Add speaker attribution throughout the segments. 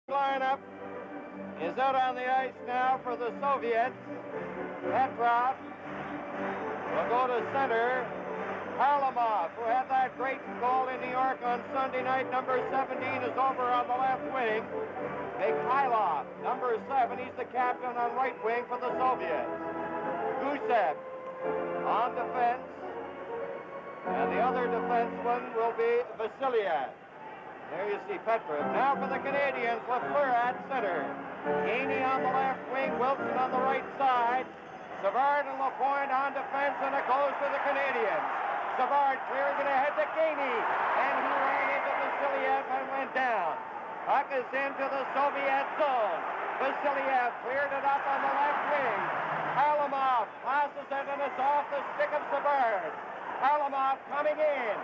Speaker 1: Lineup is out on the ice now for the Soviets. Petrov will go to center. Harlamov, who had that great goal in New York on Sunday night, number 17, is over on the left wing. Mihайлов, number 7, he's the captain on right wing for the Soviets. Gusев on defense. And the other defenseman will be Vasilia. There you see Petrov. Now for the Canadiens, Lafleur at center. Gainey on the left wing, Wilson on the right side. Savard and Lapointe on defense, and it goes to the Canadiens. Savard clearing it ahead to Gainey, and he ran into Vasiliev and went down. Puck is into the Soviet zone. Vasiliev cleared it up on the left wing. Harlamov passes it, and it's off the stick of Savard. Harlamov coming in.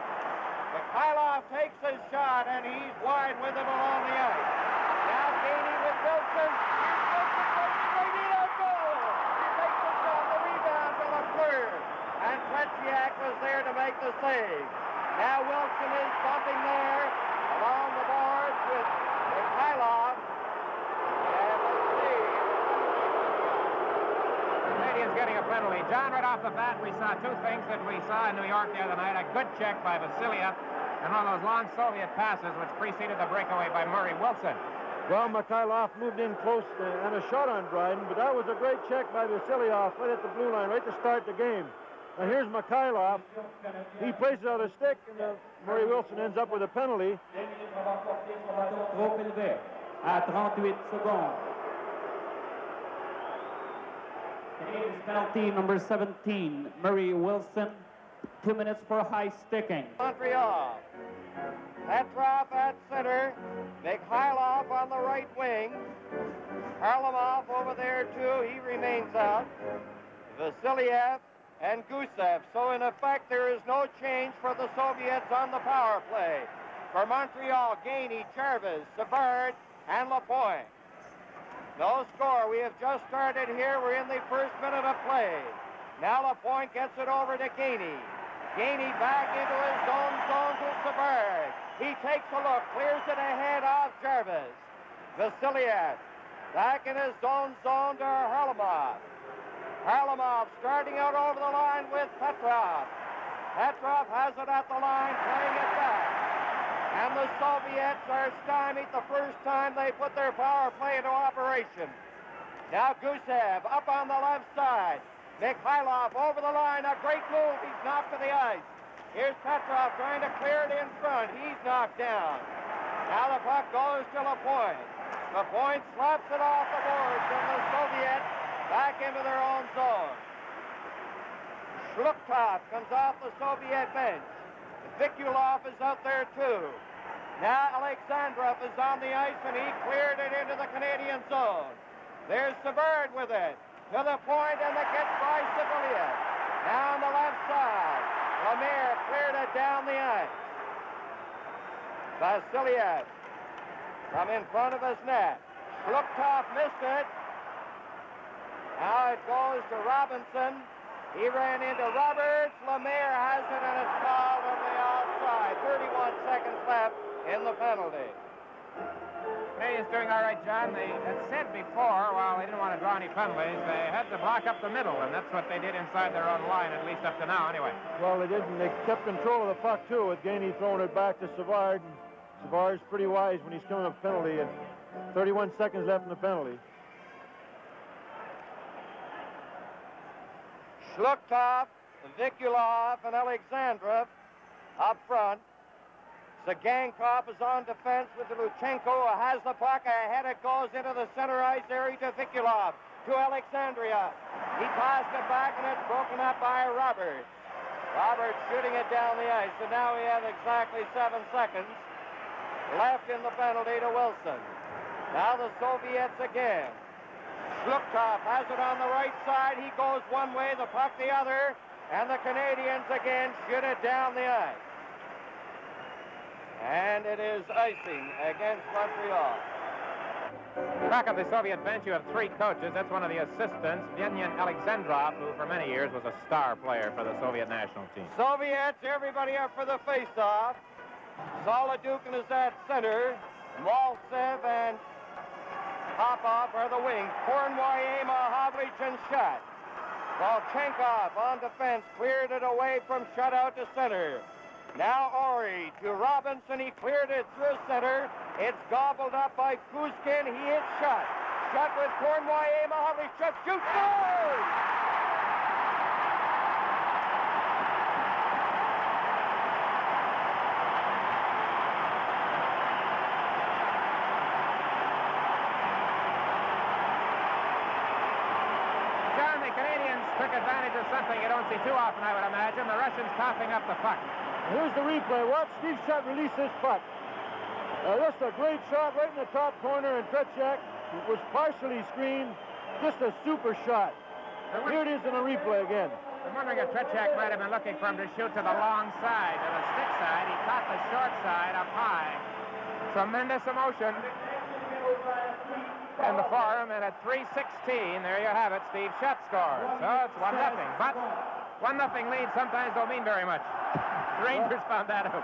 Speaker 1: Mihайлov takes his shot, and he's wide with it along the ice. Now Gainey with Wilson. Here's Wilson waiting on goal. He takes the shot, the rebound to Lafleur. And Tretьяк was there to make the save. Now Wilson is bumping there along the boards with Mihайлov. And let's see.
Speaker 2: Canadiens getting a penalty. John, right off the bat, we saw two things that we saw in New York the other night. A good check by Vasilia and one of those long Soviet passes which preceded the breakaway by Murray Wilson.
Speaker 3: Well, Mihайлov moved in close and a shot on Dryden, but that was a great check by Vasiliev right at the blue line, right to start the game. Now here's Mihайлov. He places out a stick, and Murray Wilson ends up with a penalty.
Speaker 4: Trop élevé à 38 secondes. Canadiens penalty number 17, Murray Wilson. 2 minutes for high sticking.
Speaker 1: Montreal. Petrov at center. Mihайлov on the right wing. Harlamov over there too. He remains out. Vasiliev and Gusев. So in effect there is no change for the Soviets on the power play. For Montreal, Gainey, Jarvis, Savard, and Lapointe. No score. We have just started here. We're in the first minute of play. Now Lapointe gets it over to Gainey. Gainey back into his zone to Savard. He takes a look, clears it ahead off Jarvis. Vasiliev back in his zone to Harlamov. Harlamov starting out over the line with Petrov. Petrov has it at the line, playing it back. And the Soviets are stymied the first time they put their power play into operation. Now Gusев up on the left side. Mihайлov over the line, a great move. He's knocked to the ice. Here's Petrov trying to clear it in front. He's knocked down. Now the puck goes to Lapointe. Lapointe slaps it off the boards, and the Soviets back into their own zone. Zlugtov comes off the Soviet bench. Vikulov is out there too. Now Alexandrov is on the ice, and he cleared it into the Canadian zone. There's Savard with it. To the point, and it gets by Sibilia. Now on the left side. Lemaire cleared it down the ice. Vasiliev from in front of his net. Zlugtov missed it. Now it goes to Robinson. He ran into Roberts. Lemaire has it, and it's fouled on the outside. 31 seconds left in the penalty.
Speaker 2: Canadiens doing all right, John. They had said before, while they didn't want to draw any penalties, they had to block up the middle, and that's what they did inside their own line, at least up to now, anyway.
Speaker 3: Well, they didn't. They kept control of the puck, too, with Gainey throwing it back to Savard. And Savard's pretty wise when he's coming up penalty, and 31 seconds left in the penalty.
Speaker 1: Zlugtov, Vikulov, and Alexandrov up front. Цыганков is on defense with the Lutchenko, who has the puck. Ahead it goes into the center ice area to Vikulov, to Alexandria. He passed it back, and it's broken up by Roberts. Roberts shooting it down the ice, and now we have exactly 7 seconds left in the penalty to Wilson. Now the Soviets again. Zlugtov has it on the right side. He goes one way, the puck the other, and the Canadiens again shoot it down the ice. And it is icing against Montreal.
Speaker 2: Back of the Soviet bench, you have three coaches. That's one of the assistants, Veniamin Alexandrov, who for many years was a star player for the Soviet national team.
Speaker 1: Soviets, everybody up for the face-off. Solodukhin is at center. Mальцев and Popov are the wings. Cornway, P.Mahovlich, and Shutt. Volchenkov on defense, cleared it away from Shutt out to center. Now Ori to Robinson. He cleared it through center. It's gobbled up by Kuzkin. He hits Shutt. Shutt with Cornway, P.Mahovlich. Shutt shoots. Goal!
Speaker 2: Took advantage of something you don't see too often, I would imagine. The Russians coughing up the puck.
Speaker 3: Here's the replay. Watch Steve Shutt release this puck. Just a great shot right in the top corner, and Tretchak was partially screened. Just a super shot. Here it is in the replay again.
Speaker 2: I'm wondering if Tretchak might have been looking for him to shoot to the long side, to the stick side. He caught the short side up high. Tremendous emotion in the forum, and at 3:16, there you have it, Steve Shutt scores. So it's 1-0. But 1-0 lead sometimes don't mean very much. The Rangers found that out.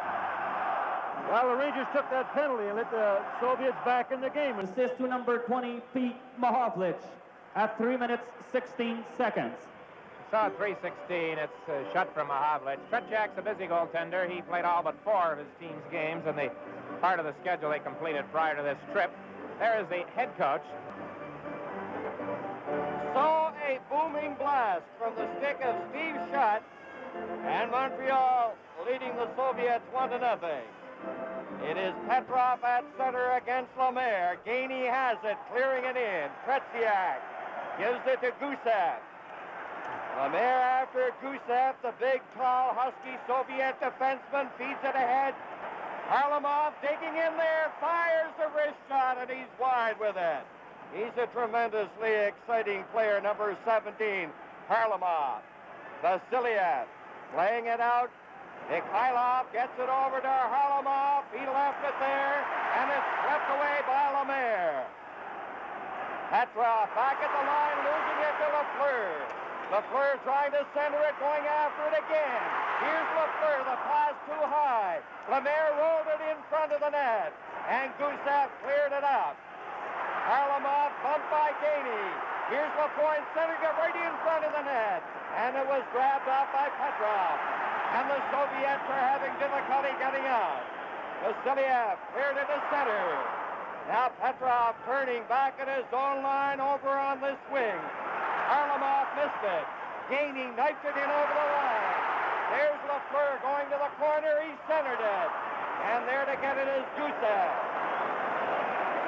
Speaker 3: Well, the Rangers took that penalty and let the Soviets back in the game.
Speaker 4: Assist to number 20, П.Маховлич, at 3 minutes, 16 seconds.
Speaker 2: So at 3:16, it's Shutt from П.Маховлич. Tretchak's a busy goaltender. He played all but 4 of his team's games in the part of the schedule they completed prior to this trip. There is the head coach.
Speaker 1: So a booming blast from the stick of Steve Shutt, and Montreal leading the Soviets 1-0. It is Petrov at center against Lemaire. Gainey has it, clearing it in. Tretьяк gives it to Gusев. Lemaire after Gusев, the big, tall, husky Soviet defenseman, feeds it ahead. Harlamov digging in there, fires the wrist shot, and he's wide with it. He's a tremendously exciting player, number 17, Harlamov. Vasilev laying it out. Mihайлов gets it over to Harlamov. He left it there, and it's swept away by Lemaire. Petrov back at the line, losing it to Lafleur. Lafleur trying to center it, going after it again. Here's Lafleur, the pass too high. Lemaire rolled it in front of the net, and Gusев cleared it up. Harlamov bumped by Gainey. Here's Lapointe, centered it right in front of the net, and it was grabbed off by Petrov. And the Soviets are having difficulty getting out. Vasiliev cleared it to center. Now Petrov turning back at his own line over on this wing. Harlamov missed it. Gainey knifed it in over the line. There's Lafleur going to the corner. He centered it. And there to get it is Gusев.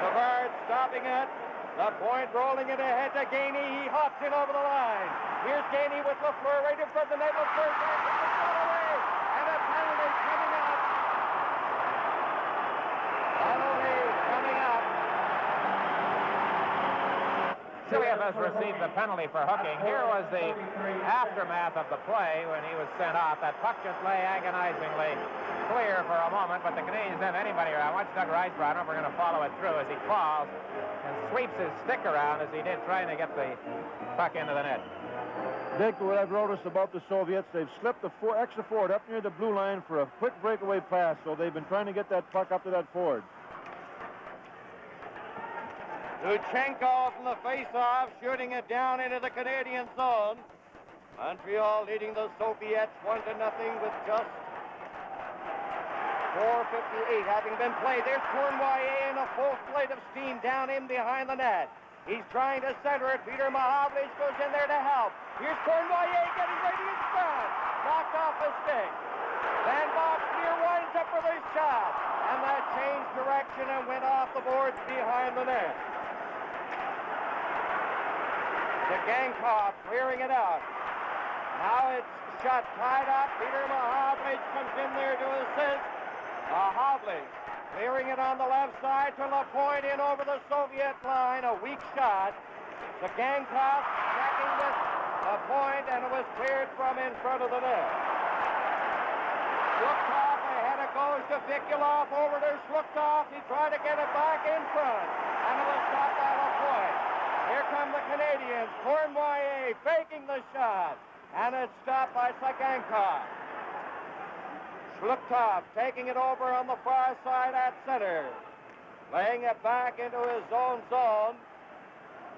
Speaker 1: Savard stopping it. Lapointe rolling it ahead to Gainey. He hops in over the line. Here's Gainey with Lafleur right in front of the net. Lafleur takes it away. And a penalty coming up. Penalty coming up.
Speaker 2: Vasilev has received the penalty for hooking. Here was the aftermath of the play when he was sent off. That puck just lay agonizingly clear for a moment, but the Canadiens have anybody around. Watch Doug Reisbrough. I don't know if we're going to follow it through as he falls and sweeps his stick around as he did trying to get the puck into the net.
Speaker 3: Dick, what I've noticed about the Soviets, they've slipped the extra forward up near the blue line for a quick breakaway pass, so they've been trying to get that puck up to that forward.
Speaker 1: Lutchenko from the face-off, shooting it down into the Canadian zone. Montreal leading the Soviets 1-0 with just 4:58 having been played. There's Cornway in a full flight of steam down in behind the net. He's trying to center it. П.Маховлич goes in there to help. Here's Cornway getting ready in front. Knocked off the stick. Van Boxmeer winds up for the shot. And that changed direction and went off the boards behind the net. Cıganков clearing it out. Now it's shot tied up. П.Маховлич comes in there to assist. П.Маховлич clearing it on the left side to Lapointe in over the Soviet line. A weak shot. Cıganков checking with Lapointe, and it was cleared from in front of the net. Zhluktov ahead, it goes to Vikulov, over to Zhluktov. He tried to get it back in front, and it was stopped by Lapointe. Here come the Canadiens. Cornway faking the shot, and it's stopped by Cıganков. Zhluktov taking it over on the far side at center. Laying it back into his own zone.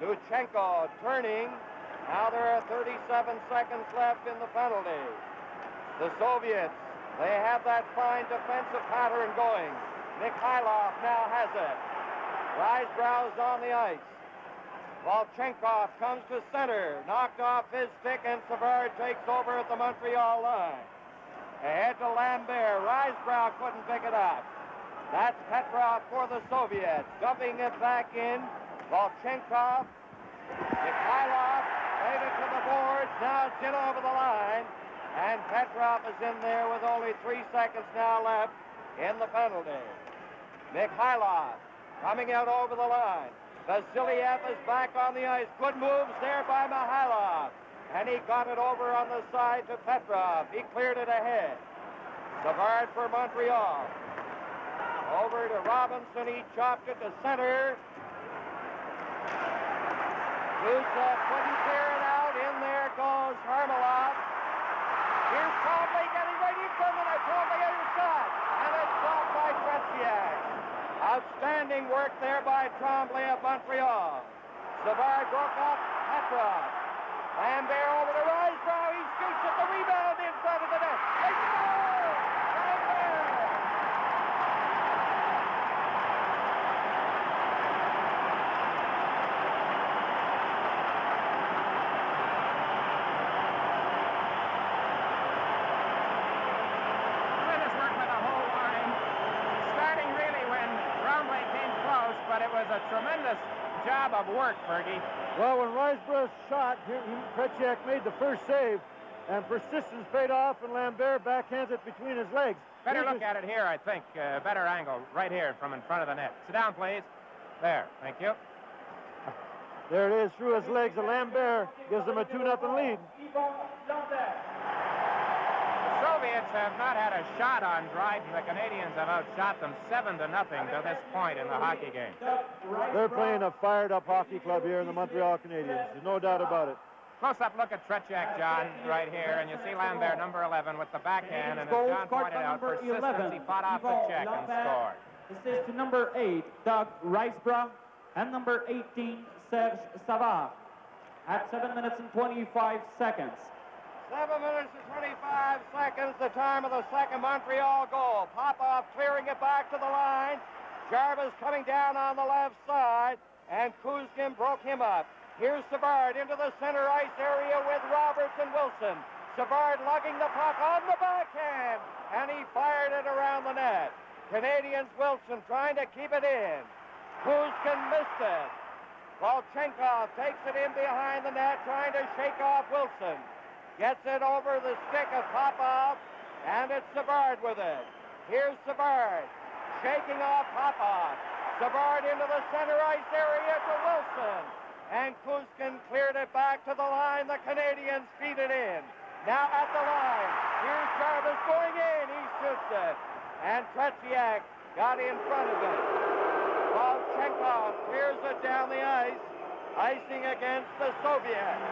Speaker 1: Lutchenko turning. Now there are 37 seconds left in the penalty. The Soviets, they have that fine defensive pattern going. Mihайлов now has it. Risebrough's on the ice. Volchenkov comes to center, knocked off his stick, and Savard takes over at the Montreal line. Ahead to Lambert. Risebrough couldn't pick it up. That's Petrov for the Soviets. Dumping it back in. Volchenkov. Mihайлov laid it to the boards. Now it's in over the line. And Petrov is in there with only 3 seconds now left in the penalty. Mihайлov coming out over the line. Vasiliev is back on the ice. Good moves there by Mihайлov. And he got it over on the side to Petrov. He cleared it ahead. Savard for Montreal. Over to Robinson. He chopped it to center. Gusef couldn't clear it out. In there goes Harlamov. Here's Trombley getting ready in front of the net. Trombley has a shot. And it's blocked by Tretziak. Outstanding work there by Trombley of Montreal. Savard broke up Petrov. Lambert over to Risebrough. He shoots at the rebound in front of the net. They score! Lambert!
Speaker 2: Tremendous work by the whole line. Starting really when Trombley came close, but it was a tremendous job of work, Fergie.
Speaker 3: Well, when Risebrough's shot, Tretziak made the first save, and persistence paid off, and Lambert backhands it between his legs.
Speaker 2: Better look at it here, I think. Better angle, right here from in front of the net. Sit down, please. There, thank you.
Speaker 3: There it is, through his legs, and Lambert gives them a 2-0 lead.
Speaker 2: The Soviets have not had a shot on Dryden. The Canadiens have outshot them 7-0 to this point in the hockey game.
Speaker 3: They're playing a fired-up hockey club here in the Montreal Canadiens. There's no doubt about it.
Speaker 2: Close-up look at Tretziak, John, right here, and you see Lambert, number 11, with the backhand, and as John pointed out, persistence, he fought off the check and scored.
Speaker 4: Assist to number 8, Doug Risebrough, and number 18, Serge Savard, at 7 minutes and 25 seconds.
Speaker 1: 7 minutes and 25 seconds, the time of the second Montreal goal. Popov clearing it back to the line. Jarvis coming down on the left side, and Kuzkin broke him up. Here's Savard into the center ice area with Roberts and Wilson. Savard lugging the puck on the backhand, and he fired it around the net. Canadiens Wilson trying to keep it in. Kuzkin missed it. Volchenkov takes it in behind the net, trying to shake off Wilson. Gets it over the stick of Popov, and it's Savard with it. Here's Savard, shaking off Popov. Savard into the center ice area to Wilson. And Kuzkin cleared it back to the line. The Canadiens feed it in. Now at the line. Here's Jarvis going in. He shoots it. And Tretziak got in front of it. Volchenkov clears it down the ice. Icing against the Soviets.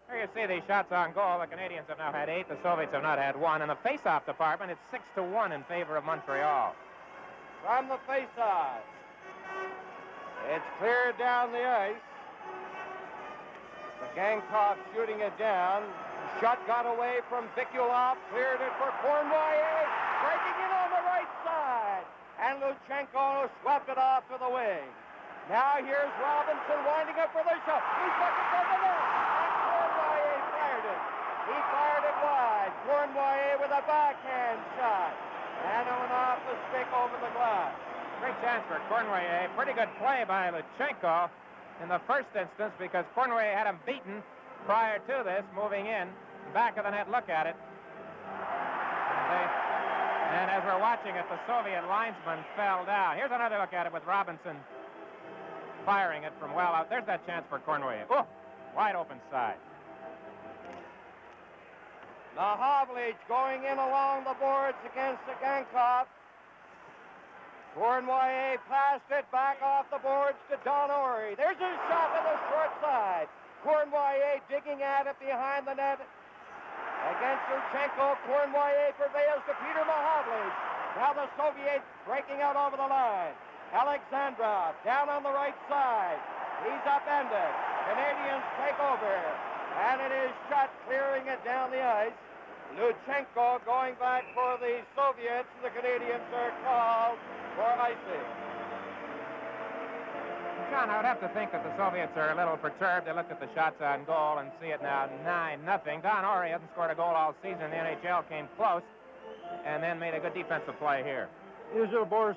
Speaker 2: Here you see these shots on goal. The Canadiens have now had 8. The Soviets have not had 1. In the face-off department, it's 6-1 in favor of Montreal.
Speaker 1: From the face-off. It's cleared down the ice. The Gankov shooting it down. Shot got away from Vikulov. Cleared it for Cournoyer. Breaking in on the right side. And Lutchenko swept it off to the wing. Now here's Robinson winding up for the shot. He's looking for the net. And Cournoyer fired it. He fired it wide. Cournoyer with a backhand shot. And it went off the stick over the glass.
Speaker 2: Great chance for Cournoyer. Pretty good play by Lutchenko in the first instance because Cournoyer had him beaten prior to this, moving in. Back of the net, look at it. And as we're watching it, the Soviet linesman fell down. Here's another look at it with Robinson firing it from well out. There's that chance for Cournoyer. Oh, wide open side.
Speaker 1: П.Маховлич going in along the boards against Цыганков. Cournoyer passed it back off the boards to Don Ory. There's a shot to the short side. Cournoyer digging at it behind the net. Against Lutchenko, Cournoyer prevails to П.Маховлич. Now the Soviets breaking out over the line. Alexandrov down on the right side. He's upended. Canadiens take over. And it is shot, clearing it down the ice. Lutchenko going back for the Soviets. The Canadiens are called for icing.
Speaker 2: John, I would have to think that the Soviets are a little perturbed. They looked at the shots on goal and see it now 9-0. Don Orey hasn't scored a goal all season. The NHL came close and then made a good defensive play here.
Speaker 3: Here's Boris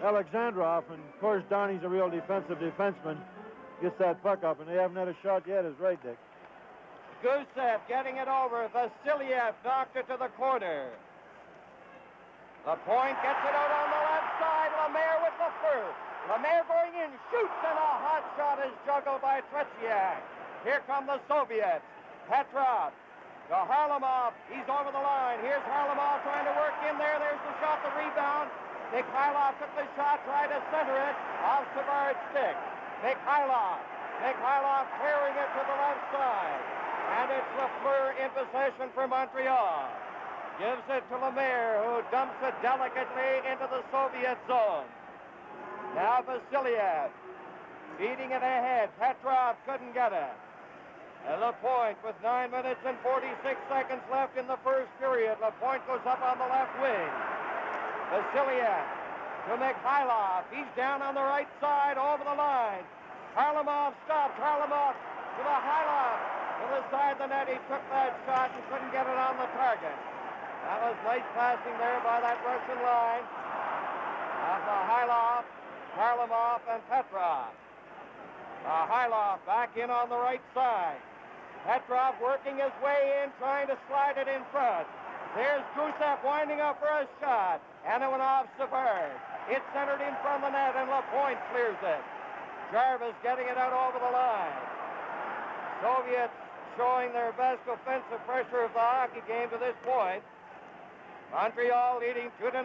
Speaker 3: Alexandrov, and of course Donnie's a real defensive defenseman. Gets that puck up, and they haven't had a shot yet, is right, Dick.
Speaker 1: Gusef getting it over. Vasiliev knocked it to the corner. Lapointe gets it out on the left side. Lemaire with the first. Lemaire going in, shoots, and a hot shot is juggled by Tretьяк. Here come the Soviets. Petrov to Harlamov. He's over the line. Here's Harlamov trying to work in there. There's the shot, the rebound. Mihайлов took the shot, tried to center it off Savard's stick. Mihайлov clearing it to the left side. And it's Lafleur in possession for Montreal. Gives it to Lemaire, who dumps it delicately into the Soviet zone. Now Vasiliev beating it ahead. Petrov couldn't get it. And Lapointe with 9 minutes and 46 seconds left in the first period. Lapointe goes up on the left wing. Vasiliev to Mihайлov. He's down on the right side over the line. Harlamov stops. Harlamov to the Mihайлov. To the side of the net, he took that shot and couldn't get it on the target. That was nice passing there by that Russian line of Mihайлov, Harlamov, and Petrov. Mihайлov back in on the right side. Petrov working his way in, trying to slide it in front. There's Gusef winding up for a shot, and it went off Savard. It's centered in front of the net, and Lapointe clears it. Jarvis getting it out over the line. Soviets showing their best offensive pressure of the hockey game to this point. Montreal leading 2-0.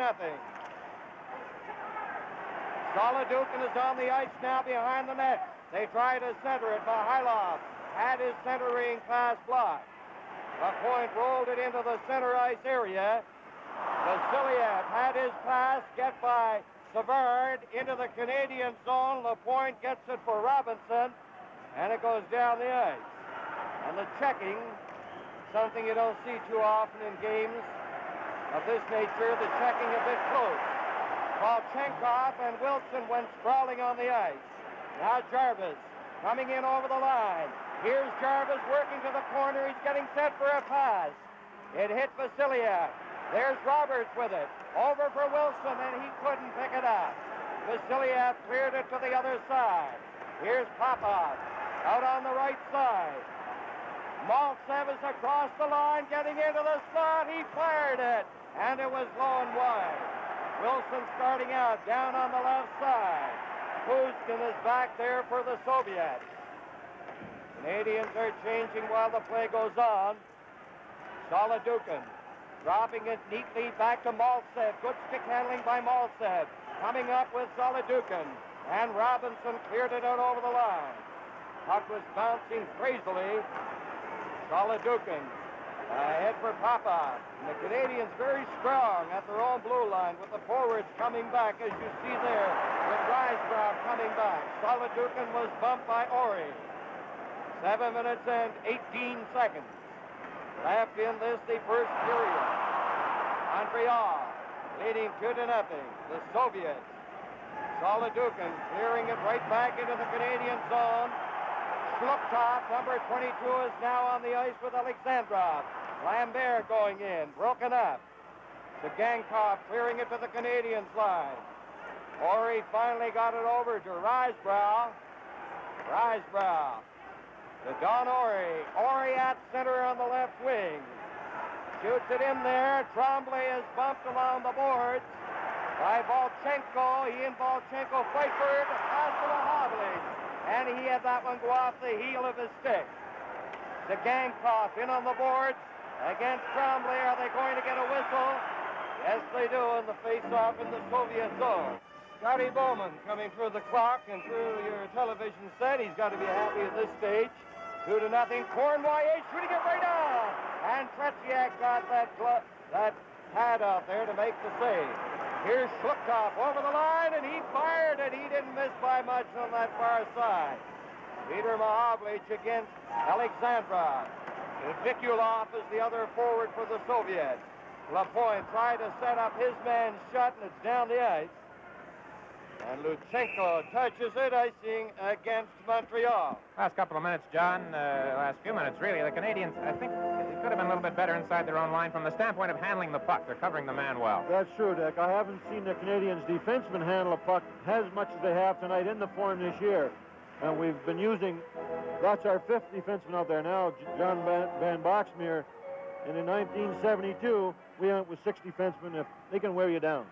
Speaker 1: Solodukhin is on the ice now behind the net. They try to center it. Mihайлov had his centering pass blocked. Lapointe rolled it into the center ice area. Vasiliev had his pass get by Savard into the Canadian zone. Lapointe gets it for Robinson, and it goes down the ice. And the checking, something you don't see too often in games of this nature, the checking a bit close. Volchenkov and Wilson went sprawling on the ice. Now Jarvis coming in over the line. Here's Jarvis working to the corner. He's getting set for a pass. It hit Vasiliev. There's Roberts with it. Over for Wilson, and he couldn't pick it up. Vasiliev cleared it to the other side. Here's Popov out on the right side. Mальцев is across the line, getting into the slot. He fired it, and it was low and wide. Wilson starting out down on the left side. Kuzkin is back there for the Soviets. Canadiens are changing while the play goes on. Solodukhin dropping it neatly back to Mальцев. Good stick handling by Mальцев. Coming up with Solodukhin. And Robinson cleared it out over the line. Puck was bouncing crazily. Solodukhin ahead for Popov. And the Canadiens very strong at their own blue line with the forwards coming back, as you see there, with Risebrow coming back. Solodukhin was bumped by Orey. 7 minutes and 18 seconds left in this, the first period. Montreal leading 2-0. The Soviets. Solodukhin clearing it right back into the Canadian zone. Zlukhtov, number 22, is now on the ice with Alexandrov. Lambert going in, broken up. Цыганков clearing it to the Canadiens line. Orey finally got it over to Risebrow. Risebrow to Don Orey. Orey at center on the left wing. Shoots it in there. Tremblay is bumped along the boards by Volchenko. He and Volchenko fight for it. Pass to П.Маховлич. And he had that one go off the heel of his stick. Цыганков in on the boards against Tremblay. Are they going to get a whistle? Yes, they do in the face-off in the Soviet zone. Scotty Bowman coming through the clock and through your television set. He's got to be happy at this stage. 2-0. Cornway shooting it right on. And Tretьяк got that pad out there to make the save. Here's Jlugtov over the line, and he fired it. He didn't miss by much on that far side. P.Mahowicz against Alexandrov. Vikulov is the other forward for the Soviets. Lapointe tried to set up his man's shot, and it's down the ice. And Lutchenko touches it, icing against Montreal.
Speaker 2: Last couple of minutes, John, last few minutes, really. The Canadiens, I think, could have been a little bit better inside their own line from the standpoint of handling the puck. They're covering the man well.
Speaker 3: That's true, Dick. I haven't seen the Canadiens defensemen handle a puck as much as they have tonight in the form this year. And we've been using, that's our fifth defenseman out there now, John Van Boxmeer. And in 1972, we went with 6 defensemen. If they can wear you down.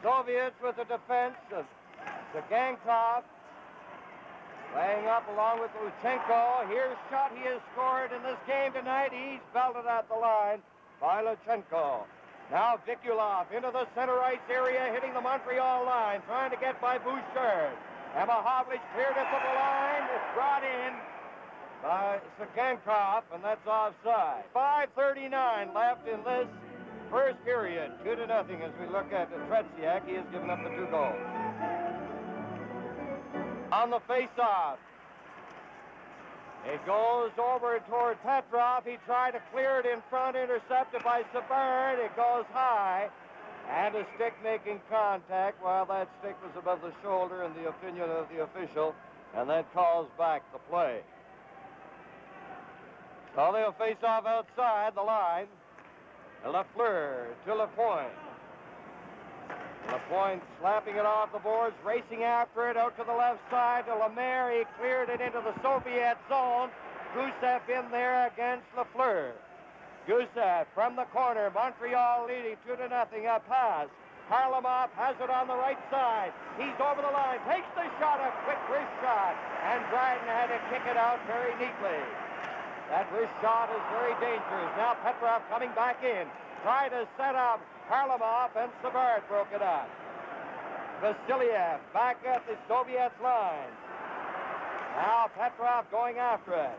Speaker 1: Soviets with the defense of Czygankov. Laying up along with Lutchenko. Here's shot he has scored in this game tonight. He's belted at the line by Lutchenko. Now Vikulov into the center ice area, hitting the Montreal line, trying to get by Bouchard. P.Mahowicz cleared it to the line. It's brought in by Czygankov, and that's offside. 5:39 left in this first period. 2-0 as we look at Tretьяк. He has given up the 2 goals. On the face-off, it goes over toward Petrov. He tried to clear it in front, intercepted by Sabert. It goes high, and a stick making contact while that stick was above the shoulder in the opinion of the official, and that calls back the play. So they'll face off outside the line. Lafleur to Lapointe. Lapointe slapping it off the boards, racing after it out to the left side to Lemaire. He cleared it into the Soviet zone. Gusef in there against Lafleur. Gusef from the corner. Montreal leading 2-0. A pass. Harlamov has it on the right side. He's over the line. Takes the shot. A quick wrist shot. And Драйден had to kick it out very neatly. That wrist shot is very dangerous. Now Petrov coming back in. Tried to set up Harlamov, and Sabert broke it up. Vasiliev back at the Soviets line. Now Petrov going after it.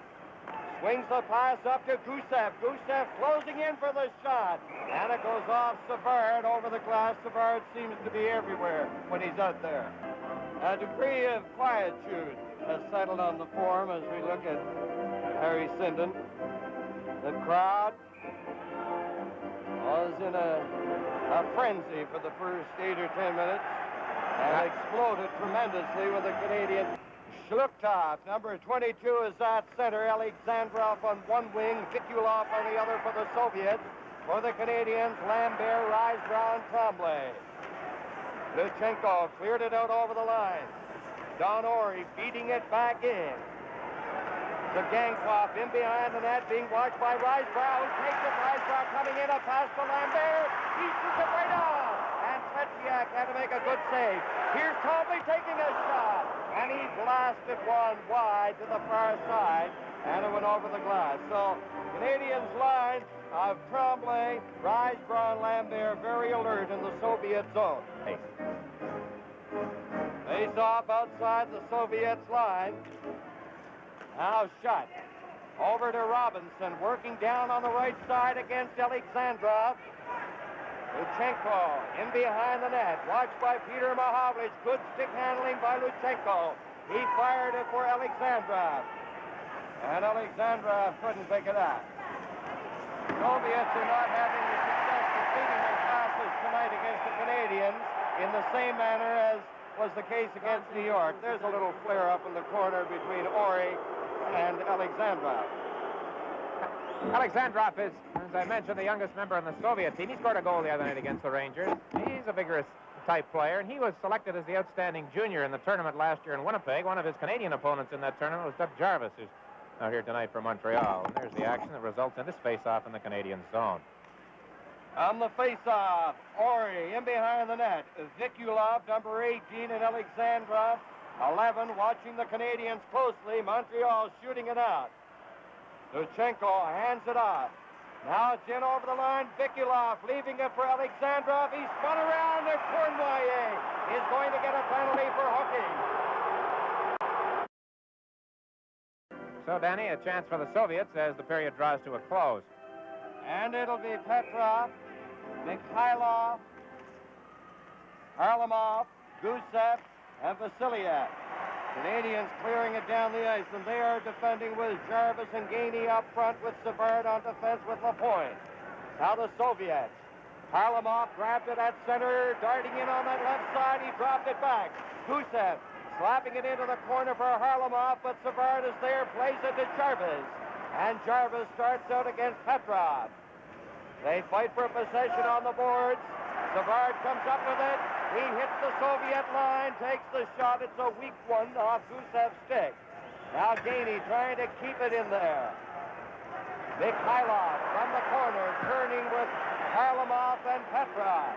Speaker 1: Swings the pass up to Gusef. Gusef closing in for the shot. And it goes off Sabert over the glass. Sabert seems to be everywhere when he's out there. A degree of quietude has settled on the form as we look at Harry Sinden. The crowd was in a frenzy for the first 8 or 10 minutes and exploded tremendously with the Canadian. Jlugtov, number 22, is at center. Alexandrov on one wing, Vikulov on the other for the Soviets. For the Canadiens, Lambert, Risebrown, Tremblay. Lutchenko cleared it out over the line. Don Orey beating it back in. Czygankov in behind the net, being watched by Risebrown. Takes it, Risebrown coming in, a pass to Lambert. He shoots it right off. And Tretьяк had to make a good save. Here's Tremblay taking a shot. And he blasted one wide to the far side. And it went over the glass. So, Canadiens line of Tremblay, Risebrown, Lambert very alert in the Soviet zone. Face off outside the Soviets line. Now shot. Over to Robinson, working down on the right side against Alexandrov. Lutchenko in behind the net, watched by P.Mahowicz. Good stick handling by Lutchenko. He fired it for Alexandrov. And Alexandrov couldn't pick it up. Soviets are not having the success completing their passes tonight against the Canadiens in the same manner as was the case against New York. There's a little flare up in the corner between Orey and Alexandrov.
Speaker 2: Alexandrov is, as I mentioned, the youngest member on the Soviet team. He scored a goal the other night against the Rangers. He's a vigorous type player, and he was selected as the outstanding junior in the tournament last year in Winnipeg. One of his Canadian opponents in that tournament was Doug Jarvis, who's out here tonight for Montreal. And there's the action that results in this face-off in the Canadian zone.
Speaker 1: On the face-off, Orey in behind the net. Vikulov, number 18, and Alexandrov, 11, watching the Canadiens closely. Montreal shooting it out. Lutchenko hands it off. Now it's in over the line. Vikulov leaving it for Alexandrov. He's spun around, and Cournoyer is going to get a penalty for hooking.
Speaker 2: So, Danny, a chance for the Soviets as the period draws to a close.
Speaker 1: And it'll be Petrov Mihайлов, Harlamov, Gusef, and Vasilia. Canadians clearing it down the ice, and they are defending with Jarvis and Gainey up front with Savard on defense with Lapointe. Now the Soviets. Harlamov grabbed it at center, darting in on that left side. He dropped it back. Gusef slapping it into the corner for Harlamov, but Savard is there, plays it to Jarvis. And Jarvis starts out against Petrov. They fight for possession on the boards. Savard comes up with it. He hits the Soviet line, takes the shot. It's a weak one off Gusev's stick. Now Gainey trying to keep it in there. Mihайлov from the corner, turning with Harlamov and Petrov.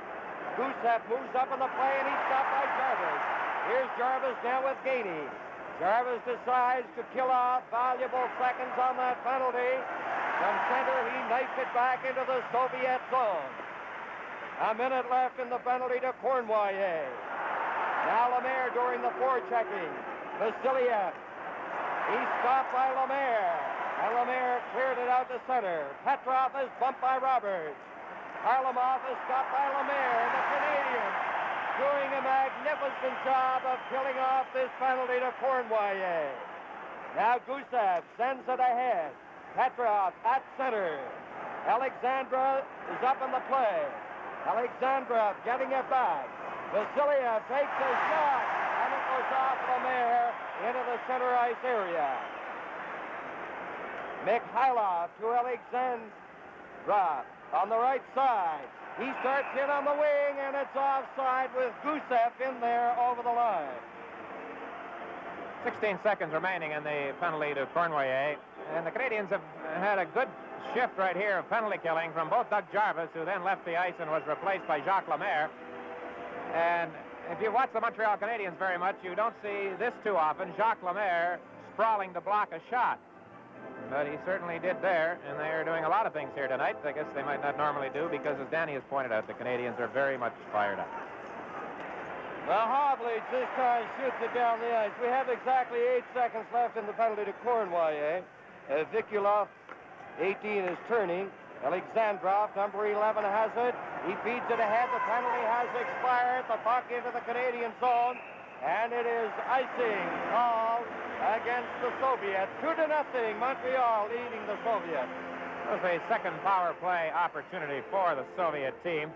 Speaker 1: Gusef moves up in the play, and he's stopped by Jarvis. Here's Jarvis now with Gainey. Jarvis decides to kill off valuable seconds on that penalty. From center, he knifed it back into the Soviet zone. A minute left in the penalty to Cournoyer. Now Lemaire during the forechecking. Vasiliev. He's stopped by Lemaire. And Lemaire cleared it out to center. Petrov is bumped by Roberts. Harlamov is stopped by Lemaire. And the Canadiens doing a magnificent job of killing off this penalty to Cournoyer. Now Gusef sends it ahead. Petrov at center. Alexandra is up in the play. Alexandrov getting it back. Vasiliev takes a shot, and it goes off Lemaire into the center ice area. Mihайлov to Alexandrov on the right side. He starts in on the wing, and it's offside with Gusef in there over the line.
Speaker 2: 16 seconds remaining in the penalty to Cournoyer. And the Canadiens have had a good shift right here of penalty killing from both Doug Jarvis, who then left the ice and was replaced by Jacques Lemaire. And if you watch the Montreal Canadiens very much, you don't see this too often, Jacques Lemaire sprawling to block a shot. But he certainly did there, and they are doing a lot of things here tonight. I guess they might not normally do, because as Danny has pointed out, the Canadiens are very much fired up.
Speaker 1: Hovlich this time shoots it down the ice. We have exactly 8 seconds left in the penalty to Cournoyer. Vikulov, 18, is turning. Alexandrov, number 11, has it. He feeds it ahead. The penalty has expired. The puck into the Canadian zone. And it is icing called against the Soviets. 2-0, Montreal leading the Soviets.
Speaker 2: It was a second power play opportunity for the Soviet team.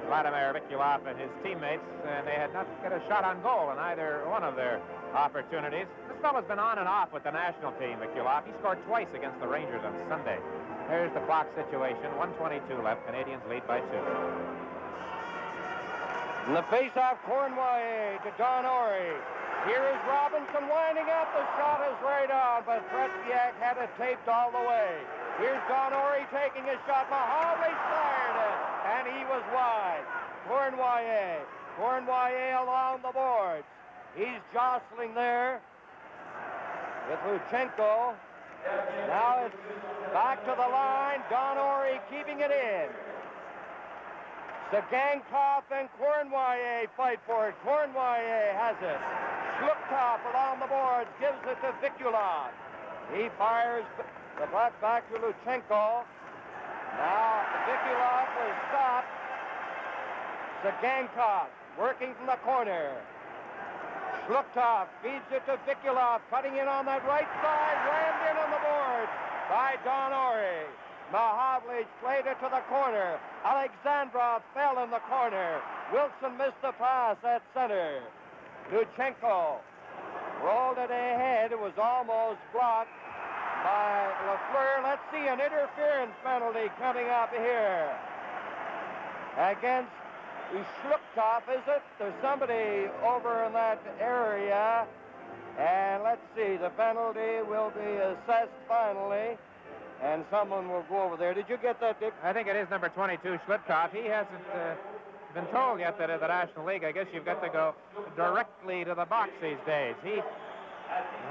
Speaker 2: Vladimir Vikulov and his teammates, and they had not got a shot on goal in either one of their opportunities. This fellow's been on and off with the national team, Vikulov. He scored twice against the Rangers on Sunday. There's the clock situation. 1:22 left. Canadiens lead by 2.
Speaker 1: And the face-off, Cournoyer to Don Orey. Here is Robinson winding up. The shot is right on, but Tretьяк had it taped all the way. Here's Don Orey taking a shot. Hovlich fired it, and he was wide. Cournoyer along the boards. He's jostling there with Lutchenko. Now it's back to the line. Don Orey keeping it in. Цыганков and Cournoyer fight for it. Cournoyer has it. Zlukov along the boards gives it to Vikulov. He fires the puck back to Lutchenko. Now Vikulov was stopped. Цыганкov working from the corner. Zlukov feeds it to Vikulov, cutting in on that right side, rammed in on the boards by Don Orey. Hovlich played it to the corner. Alexandrov fell in the corner. Wilson missed the pass at center. Lutchenko rolled it ahead. It was almost blocked by Lafleur. Let's see an interference penalty coming up here against Zlukov, is it? There's somebody over in that area. And let's see, the penalty will be assessed finally. And someone will go over there. Did you get that, Dick?
Speaker 2: I think it is number 22, Zlukov. He hasn't been told yet that in the National League, I guess you've got to go directly to the box these days. He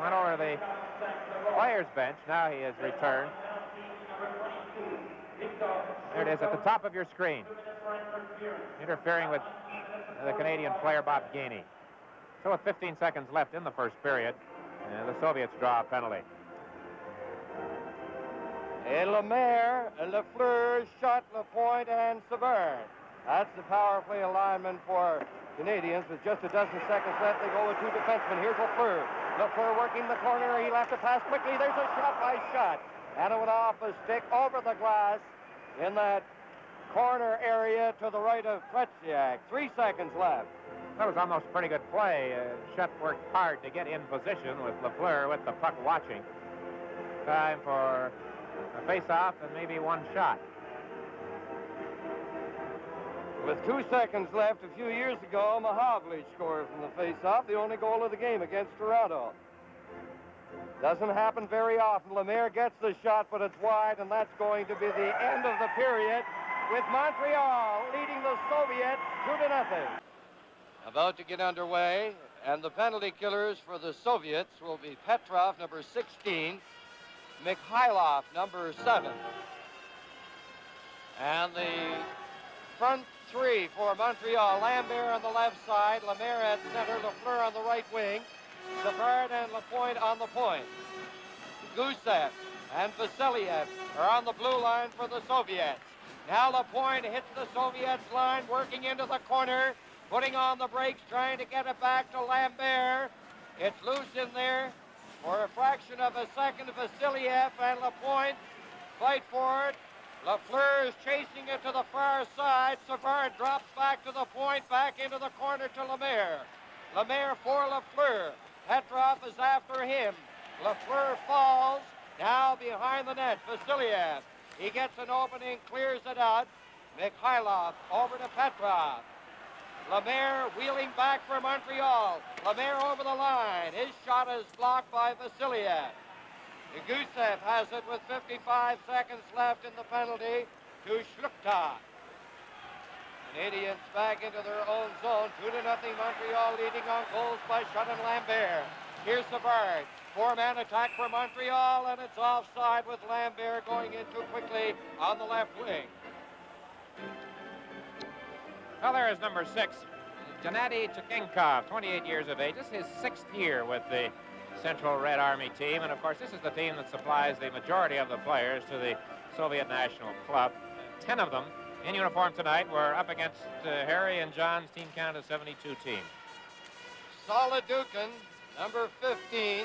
Speaker 2: went over to the players' bench. Now he has returned. There it is at the top of your screen. Interfering with the Canadian player, Bob Gainey. So with 15 seconds left in the first period, the Soviets draw a penalty.
Speaker 1: Lemaire, Lafleur, Schott, Lapointe, and Savard. That's the power play alignment for Canadiens. With just a dozen seconds left, they go with two defensemen. Here's Lafleur. Lafleur working the corner. He'll have to pass quickly. There's a shot by Schott. And it went off a stick over the glass in that corner area to the right of Tretziak. 3 seconds left.
Speaker 2: That was almost a pretty good play. Schott worked hard to get in position with Lafleur with the puck watching. Time for a face-off and maybe one shot.
Speaker 1: With 2 seconds left, a few years ago, П.Маховлич scored from the face-off, the only goal of the game against Toronto. Doesn't happen very often. Lemaire gets the shot, but it's wide, and that's going to be the end of the period, with Montreal leading the Soviets 2-0. About to get underway, and the penalty killers for the Soviets will be Petrov, number 16, Mihайлов, number 7. And the front three for Montreal, Lambert on the left side, Lemaire at center, Lafleur on the right wing, Savard and Lapointe on the point. Gusef and Vasilev are on the blue line for the Soviets. Now Lapointe hits the Soviets line, working into the corner, putting on the brakes, trying to get it back to Lambert. It's loose in there for a fraction of a second. Vasilev and Lapointe fight for it. Lafleur is chasing it to the far side. Savard drops back to the point, back into the corner to Lemaire. Lemaire for Lafleur. Petrov is after him. Lafleur falls. Now behind the net, Vasilev. He gets an opening, clears it out. Mihайлов over to Petrov. Lemaire wheeling back for Montreal. Lemaire over the line. His shot is blocked by Vasilev. Gusef has it with 55 seconds left in the penalty to Jlukta. Canadiens back into their own zone. 2-0 Montreal, leading on goals by Schott and Lambert. Here's Savard. 4-man attack for Montreal, and it's offside with Lambert going in too quickly on the left wing.
Speaker 2: Well, there is number 6, Gennady Tsygankov, 28 years of age. This is his 6th year with the Central Red Army team, and of course this is the team that supplies the majority of the players to the Soviet National Club. 10 of them in uniform tonight were up against Harry and John's Team Canada 72 team.
Speaker 1: Solodukhin, number 15,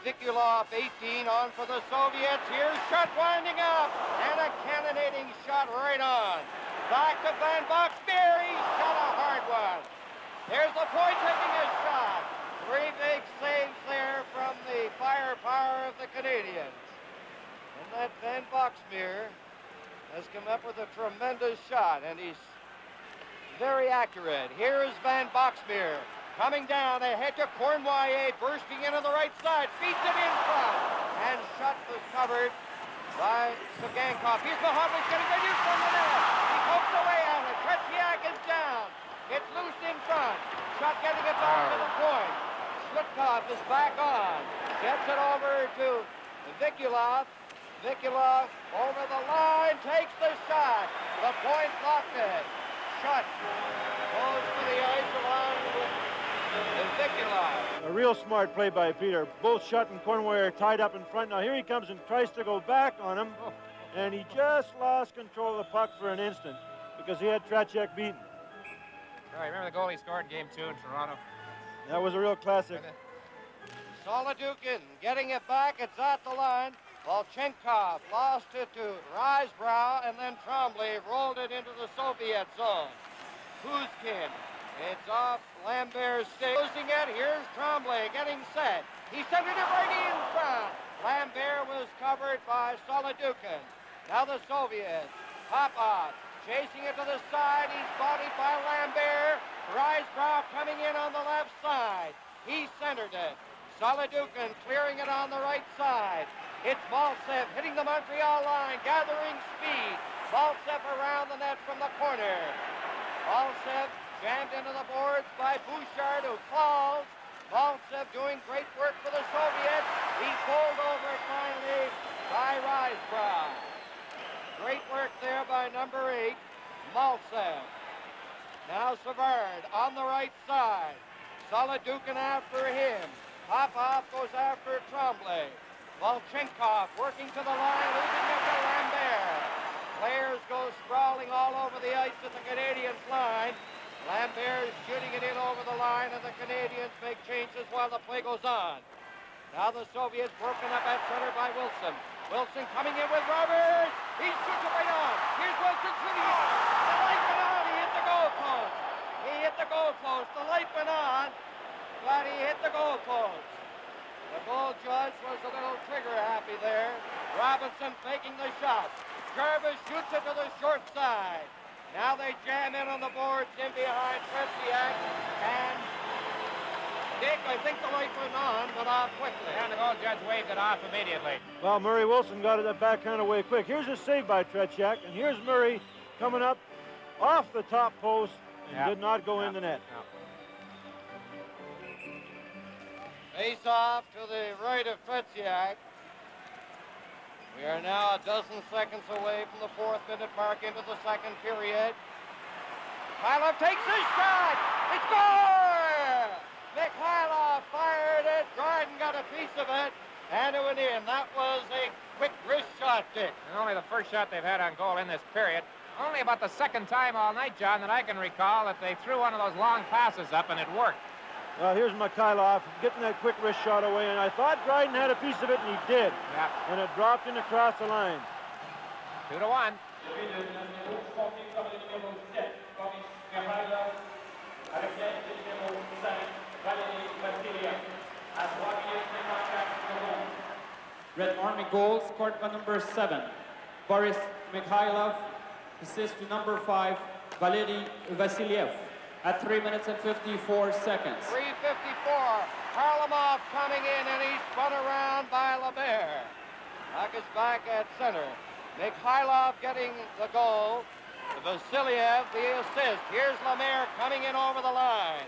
Speaker 1: Vikulov, 18, on for the Soviets. Here's Schott winding up, and a cannonading shot right on. Back to Van Boxmeer, he shot a hard one. There's the point taking his shot. 3 big saves there from the firepower of the Canadiens. And that Van Boxmeer has come up with a tremendous shot, and he's very accurate. Here is Van Boxmeer coming down ahead to Cournoyer, bursting into the right side, feeds it in front, and Schott was covered by Tsygankov. Here's П.Маховлич getting ready from the net. He pokes away at it. Tretьяк is down. It's loose in front. Schott getting it back to the point. Jlukta is back on. Gets it over to Vikulov. Vikulov over the line, takes the shot. The point blocked it. Schott goes to the ice along with Vikulov.
Speaker 3: A real smart play by Peter. Both Schott and Cournoyer are tied up in front. Now here he comes and tries to go back on him, and he just lost control of the puck for an instant because he had Tretьяк beaten.
Speaker 2: Oh, remember the goal he scored in Game 2 in Toronto?
Speaker 3: That was a real classic.
Speaker 1: Solodukhin getting it back. It's at the line. Volchenkov lost it to Risebrow, and then Tremblay rolled it into the Soviet zone. Kuzkin, it's off Lambert's stick. Losing it, here's Tremblay getting set. He centered it right in front. Lambert was covered by Solodukhin. Now the Soviets. Popov chasing it to the side. He's bodied by Lambert. Risebrow coming in on the left side. He centered it. Solodukhin clearing it on the right side. It's Mальцев hitting the Montreal line, gathering speed. Mальцев around the net from the corner. Mальцев jammed into the boards by Bouchard, who falls. Mальцев doing great work for the Soviets. He's bowled over finally by Risebrow. Great work there by number 8, Mальцев. Now Savard on the right side. Solodukhin after him. Popov goes after Tremblay. Volchenkov working to the line, losing it to Lambert. Players go sprawling all over the ice at the Canadiens line. Lambert is shooting it in over the line, and the Canadiens make changes while the play goes on. Now the Soviets broken up at center by Wilson. Wilson coming in with Roberts. He shoots it right on. Here's Wilson shooting it. The light went on. He hit the goal post. He hit the goal post. The light went on, but he hit the goal post. The goal judge was a little trigger happy there. Robinson making the shot. Jarvis shoots it to the short side. Now they jam in on the boards in behind Tretьяк and Dick. I think the light went on, but off quickly.
Speaker 2: And the goal judge waved it off immediately.
Speaker 3: Well, Murray Wilson got it that backhand away quick. Here's a save by Tretьяк, and here's Murray coming up off the top post and did not go in the net.
Speaker 1: Face off to the right of Tretьяк. We are now a dozen seconds away from the 4th minute mark into the second period. Mihайлов takes his shot. It's score! Mihайлov fired it. Драйден got a piece of it, and it went in. That was a quick wrist shot, Dick.
Speaker 2: And only the first shot they've had on goal in this period. Only about the second time all night, John, that I can recall that they threw one of those long passes up and it worked.
Speaker 3: Well, here's Mihайлov getting that quick wrist shot away, and I thought Драйден had a piece of it, and he did.
Speaker 2: Yeah.
Speaker 3: And it dropped in across the line.
Speaker 2: 2-1.
Speaker 4: Red Army goal scored by number 7, Boris Mihайлов. Assist to number 5, Valery Vasilev. At 3 minutes and 54 seconds.
Speaker 1: 3:54. Harlamov coming in, and he's spun around by Lambert. Puck is back at center. Mihайлov getting the goal. Vasiliev the assist. Here's Lambert coming in over the line.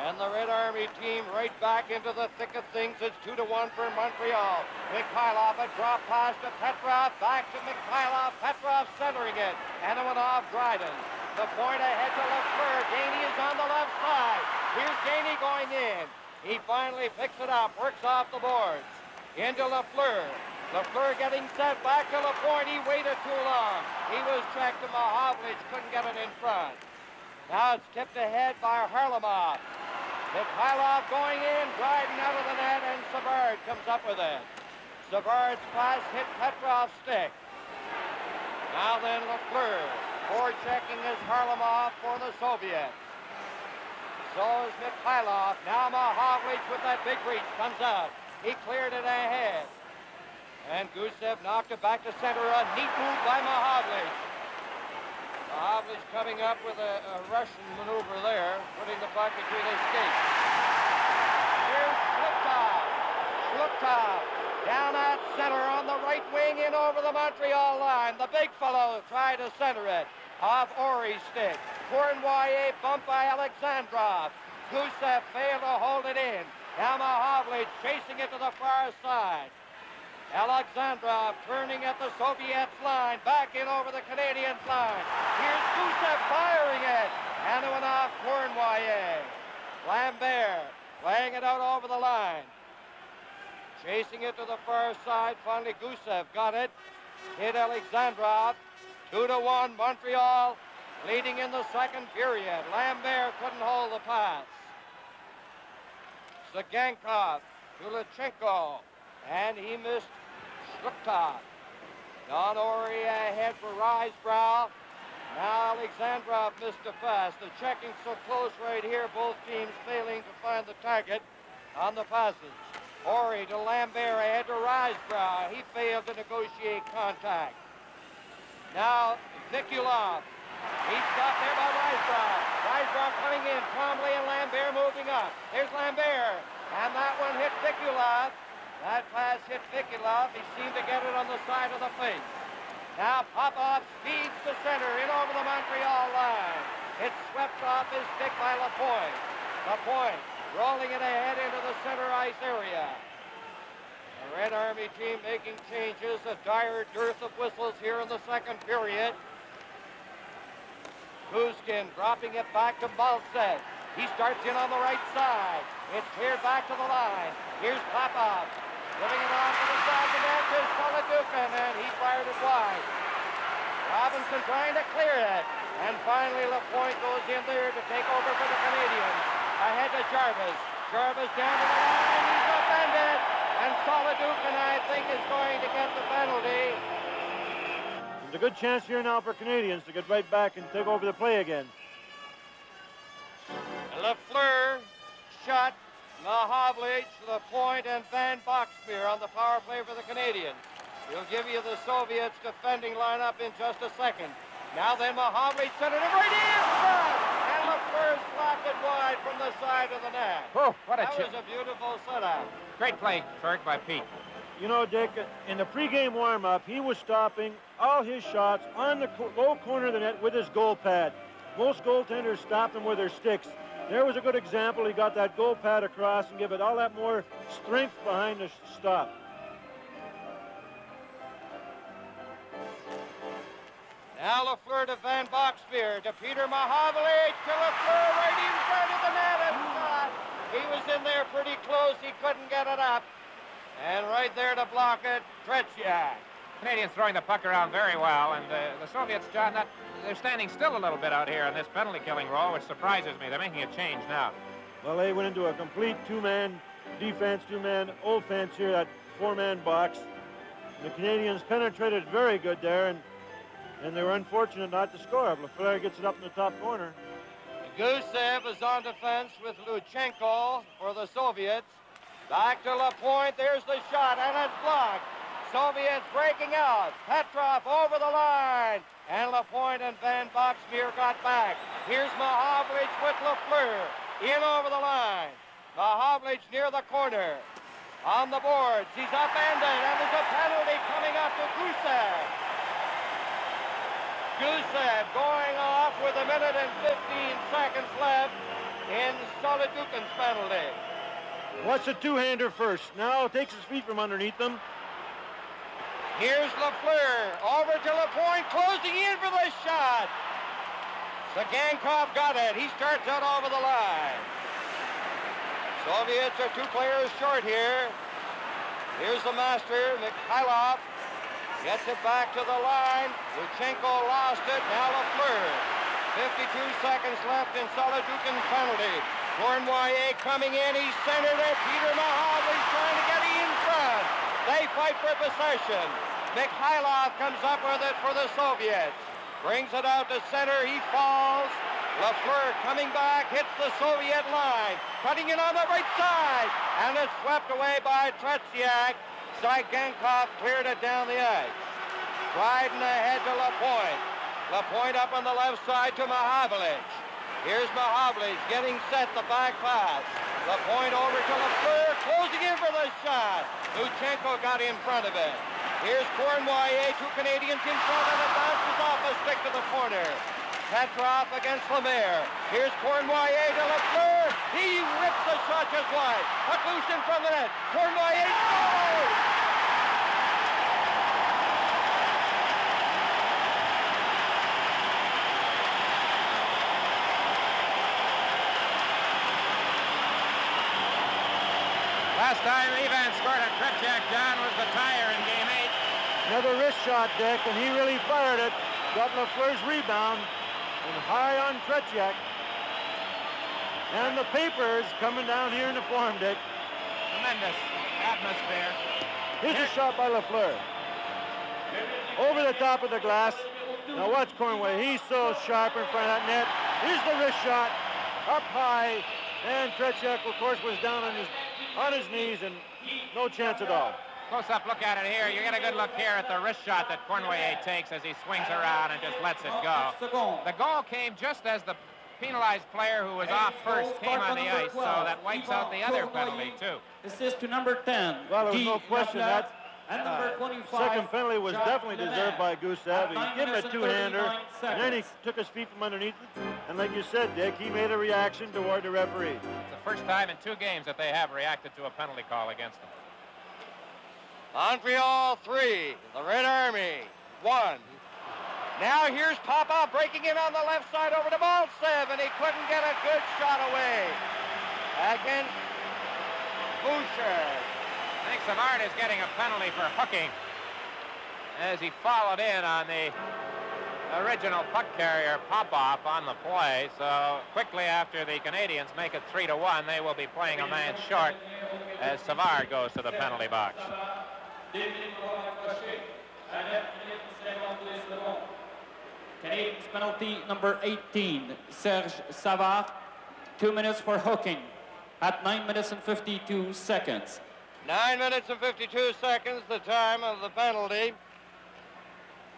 Speaker 1: And the Red Army team right back into the thick of things. It's 2-1 for Montreal. Mihайлov, a drop pass to Petrov. Back to Mihайлov. Petrov centering it. And it went off Драйден. The point ahead to Lafleur. Gainey is on the left side. Here's Gainey going in. He finally picks it up, works off the boards. Into Lafleur. Lafleur getting set back to Lapointe. He waited too long. He was checked to П.Маховлич, couldn't get it in front. Now it's tipped ahead by Harlamov. Mihайлov going in, Драйден out of the net, and Savard comes up with it. Savard's pass hit Petrov's stick. Now then Lafleur. Forechecking is Harlamov for the Soviets. So is Mihайлov. Now П.Маховлич with that big reach comes out. He cleared it ahead. And Gusев knocked it back to center. A neat move by П.Маховлич. П.Маховлич coming up with a Russian maneuver there, putting the puck between his skates. Here's Zlukov. Zlukov down at center on the right wing in over the Montreal line. The big fellow tried to center it off Ori's stick. QIWI bumped by Alexandrov. Gusев failed to hold it in. Now П.Маховлич chasing it to the far side. Alexandrov turning at the Soviets line, back in over the Canadiens line. Here's Gusев firing it, and it went off QIWI. Lambert playing it out over the line. Chasing it to the far side, finally Gusев got it. Hit Alexandrov. 2-1, Montreal leading in the second period. Lambert couldn't hold the pass. Цыганков to Lutchenko, and he missed Zlukov. Don Ori ahead for Risebrow. Now Alexandrov missed a pass. The checking so close right here, both teams failing to find the target on the passes. Ori to Lambert ahead to Risebrow. He failed to negotiate contact. Now Vikulov. He's stopped there by Risebrow. Risebrow coming in. Trombley and Lambert moving up. There's Lambert. And that one hit Vikulov. That pass hit Vikulov. He seemed to get it on the side of the face. Now Popov speeds to center in over the Montreal line. It's swept off his stick by Lapointe. Lapointe rolling it ahead into the center ice area. The Red Army team making changes. A dire dearth of whistles here in the second period. Kuzkin dropping it back to Mальцев. He starts in on the right side. It's cleared back to the line. Here's Popov. Giving it off to the side of the net to Solodukhin, and he fired it wide. Robinson trying to clear it. And finally, Lapointe goes in there to take over for the Canadiens. Ahead to Jarvis. Jarvis down to the line. He's upended. And Solodukhin, I think, is going to get the penalty.
Speaker 3: There's a good chance here now for Canadiens to get right back and take over the play again.
Speaker 1: Lafleur, Shutt, ʻMahowicz, Lapointe, and Van Boxmeer on the power play for the Canadiens. He'll give you the Soviets defending lineup in just a second. Now then, ʻMahowicz centered it right in front, and Lafleur slapped it wide from the side of the net.
Speaker 2: Oh, what a
Speaker 1: That was a beautiful setup.
Speaker 2: Great play, Turk, by Pete.
Speaker 3: You know, Dick, in the pregame warm-up, he was stopping all his shots on the low corner of the net with his goal pad. Most goaltenders stop them with their sticks. There was a good example. He got that goal pad across and give it all that more strength behind the stop.
Speaker 1: Now Lafleur to Van Boxmeer, to Peter ʻMahowicz, to Lafleur right in front of the net and shot. He was in there pretty close. He couldn't get it up. And right there to block it, Tretyak.
Speaker 2: Canadians throwing the puck around very well, and the Soviets, John, they're standing still a little bit out here in this penalty-killing role, which surprises me. They're making a change now.
Speaker 3: Well, they went into a complete two-man defense, two-man offense here, that four-man box. The Canadians penetrated very good there, and they were unfortunate not to score. Lafleur gets it up in the top corner.
Speaker 1: Gusev is on defense with Lutchenko for the Soviets. Back to Lapointe. There's the shot, and it's blocked. Soviets breaking out. Petrov over the line. And Lapointe and Van Boxmeer got back. Here's ʻMahowicz with Lafleur. In over the line. ʻMahowicz near the corner. On the boards. He's upended, and there's a penalty coming up to Gusev. Gusev going off with 1 minute and 15 seconds left in Solodukhin's penalty.
Speaker 3: What's a two-hander first? Now takes his feet from underneath them.
Speaker 1: Here's Lafleur over to Lapointe, closing in for the shot. Цыганков got it. He starts out over the line. Soviets are 2 players short here. Here's the master, Mihайлов. Gets it back to the line. Lutchenko lost it. Now Lafleur. 52 seconds left in Solodukhin's penalty. Cournoyer coming in. He centered it. Peter ʻMahowicz trying to get in front. They fight for possession. Mihайлov comes up with it for the Soviets. Brings it out to center. He falls. Lafleur coming back. Hits the Soviet line. Cutting it on the right side. And it's swept away by Tretьяк. Цыганков cleared it down the ice. Riding ahead to Lapointe. Lapointe up on the left side to ʻMahowicz. Here's ʻMahowicz getting set the back pass. Lapointe over to Lafleur, closing in for the shot. Lutchenko got in front of it. Here's Cournoyer, 2 Canadians in front, and it bounces off a stick to the corner. Petrov against Lemaire. Here's Cournoyer to Lafleur. He rips the shot just wide. Puck loose in front of the net. Cournoyer scores!
Speaker 2: Last time Ivan scored a Tretьяк, John, was the tire in Game 8.
Speaker 3: Another wrist shot, Dick, and he really fired it. Got Lafleur's rebound and high on Tretьяk. And the papers coming down here in the form, Dick.
Speaker 2: Tremendous atmosphere.
Speaker 3: Here's a shot by Lafleur. Over the top of the glass. Now watch Cournoyer. He's so sharp in front of that net. Here's the wrist shot. Up high. And Tretьяk, of course, was down on his knees and no chance at all.
Speaker 2: Close-up look at it here. You get a good look here at the wrist shot that Cournoyer takes as he swings around and just lets it go. The goal came just as the penalized player who was off first came on the ice, so that wipes out the other penalty, too.
Speaker 4: Assist to number 10.
Speaker 3: Well, there was no question that
Speaker 4: and number 25,
Speaker 3: second penalty was definitely deserved by Gusev. He gave him a two-hander, and then he took his feet from underneath it. And like you said, Dick, he made a reaction toward the referee.
Speaker 2: It's the first time in 2 games that they have reacted to a penalty call against them.
Speaker 1: Montreal 3, the Red Army 1. Now here's Popov breaking in on the left side over to Mальцев, and he couldn't get a good shot away against Boucher.
Speaker 2: I think Savard is getting a penalty for hooking as he followed in on the original puck carrier Popov on the play. So quickly after the Canadiens make it 3-1, they will be playing a man short as Savard goes to the penalty box.
Speaker 4: Canadiens penalty number 18, Serge Savard, 2 minutes for hooking at 9 minutes and 52 seconds.
Speaker 1: 9 minutes and 52 seconds, the time of the penalty.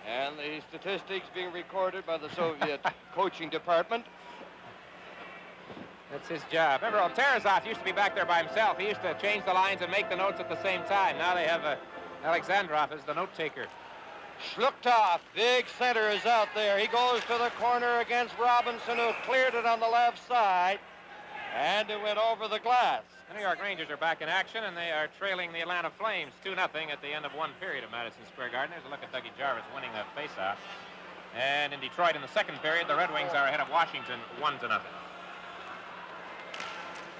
Speaker 1: And the statistics being recorded by the Soviet coaching department.
Speaker 2: That's his job. Remember, Tarasov used to be back there by himself. He used to change the lines and make the notes at the same time. Now they have Alexandrov as the note taker.
Speaker 1: Zlukhtov, big center, is out there. He goes to the corner against Robinson, who cleared it on the left side. And it went over the glass.
Speaker 2: The New York Rangers are back in action, and they are trailing the Atlanta Flames 2-0 at the end of one period of Madison Square Garden. There's a look at Dougie Jarvis winning the faceoff. And in Detroit in the second period, the Red Wings are ahead of Washington 1-0.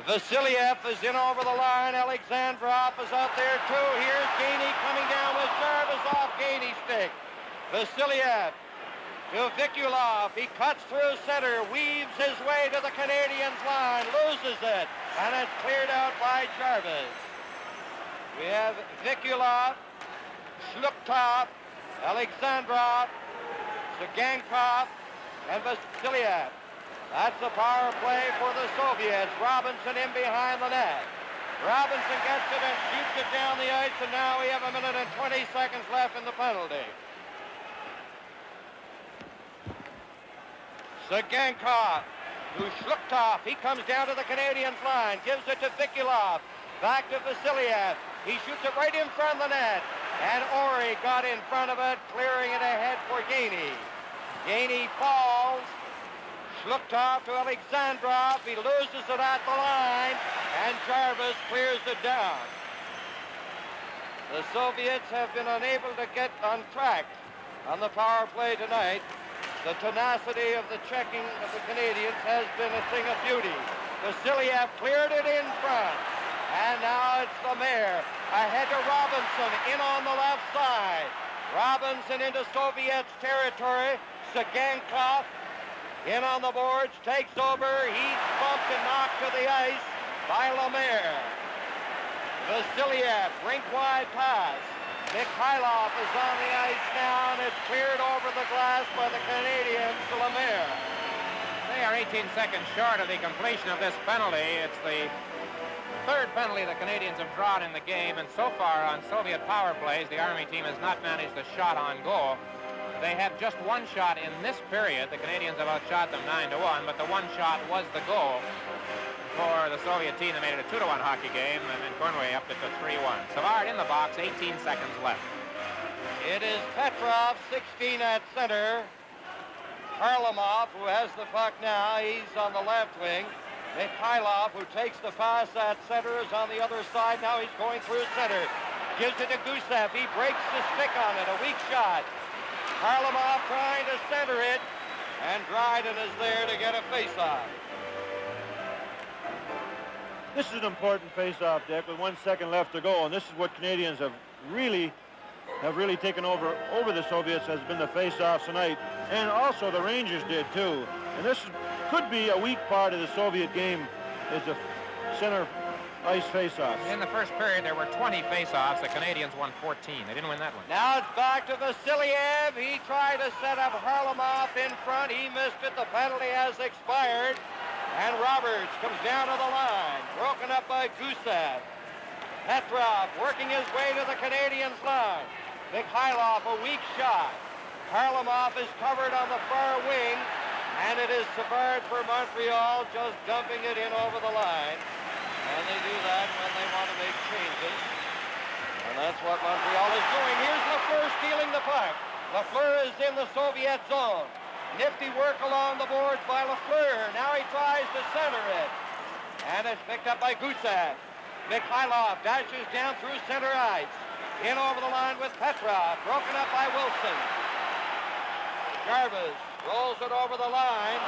Speaker 1: Vasiliev is in over the line. Alexandrov is out there too. Here's Gainey coming down with Jarvis off Gainey's stick. Vasiliev to Vikulov. He cuts through center, weaves his way to the Canadiens line, loses it, and it's cleared out by Jarvis. We have Vikulov, Zlukhtov, Alexandrov, Цыганков, and Vasiliev. That's the power play for the Soviets. Robinson in behind the net. Robinson gets it and shoots it down the ice, and now we have 1 minute and 20 seconds left in the penalty. Цыганков to Zlukhtov. He comes down to the Canadiens line, gives it to Vikulov. Back to Vasiliev. He shoots it right in front of the net. And Ori got in front of it, clearing it ahead for Gainey. Gainey falls. Zlukhtov to Alexandrov. He loses it at the line, and Jarvis clears it down. The Soviets have been unable to get on track on the power play tonight. The tenacity of the checking of the Canadiens has been a thing of beauty. Vasiliev cleared it in front, and now it's Lemaire ahead to Robinson, in on the left side. Robinson into Soviets territory. Цыганков in on the boards, takes over. He's bumped and knocked to the ice by Lemaire. Vasiliev, rink-wide pass. Mihайлов is on the ice now, and it's cleared over the glass by the Canadiens to Lemaire.
Speaker 2: They are 18 seconds short of the completion of this penalty. It's the third penalty the Canadiens have drawn in the game, and so far on Soviet power plays, the Army team has not managed a shot on goal. They have just one shot in this period. The Canadiens have outshot them 9-1, but the one shot was the goal for the Soviet team that made it a 2-1 hockey game, and then Cornway upped it to 3-1. Savard in the box, 18 seconds left.
Speaker 1: It is Petrov, 16 at center. Harlamov, who has the puck now, he's on the left wing. Mihайлov, who takes the pass at center, is on the other side. Now he's going through center. Gives it to Gusef. He breaks the stick on it. A weak shot. Harlamov trying to center it, and Драйден is there to get a face-off.
Speaker 3: This is an important face-off, Dick, with 1 second left to go, and this is what Canadiens have really taken over the Soviets, has been the face-offs tonight, and also the Rangers did too. And this could be a weak part of the Soviet game, is the center ice face-offs.
Speaker 2: In the first period, there were 20 face-offs. The Canadiens won 14. They didn't win that one.
Speaker 1: Now it's back to Vasiliev. He tried to set up Harlamov in front. He missed it. The penalty has expired. And Roberts comes down to the line. Broken up by Gusef. Petrov working his way to the Canadiens line. Mihайлов, a weak shot. Harlamov is covered on the far wing. And it is Savard for Montreal, just dumping it in over the line. And they do that when they want to make changes. And that's what Montreal is doing. Here's Lafleur stealing the puck. Lafleur is in the Soviet zone. Nifty work along the boards by Lafleur. Now he tries to center it. And it's picked up by Gusef. Mihайлов dashes down through center ice. In over the line with Petrov. Broken up by Wilson. Jarvis rolls it over the line.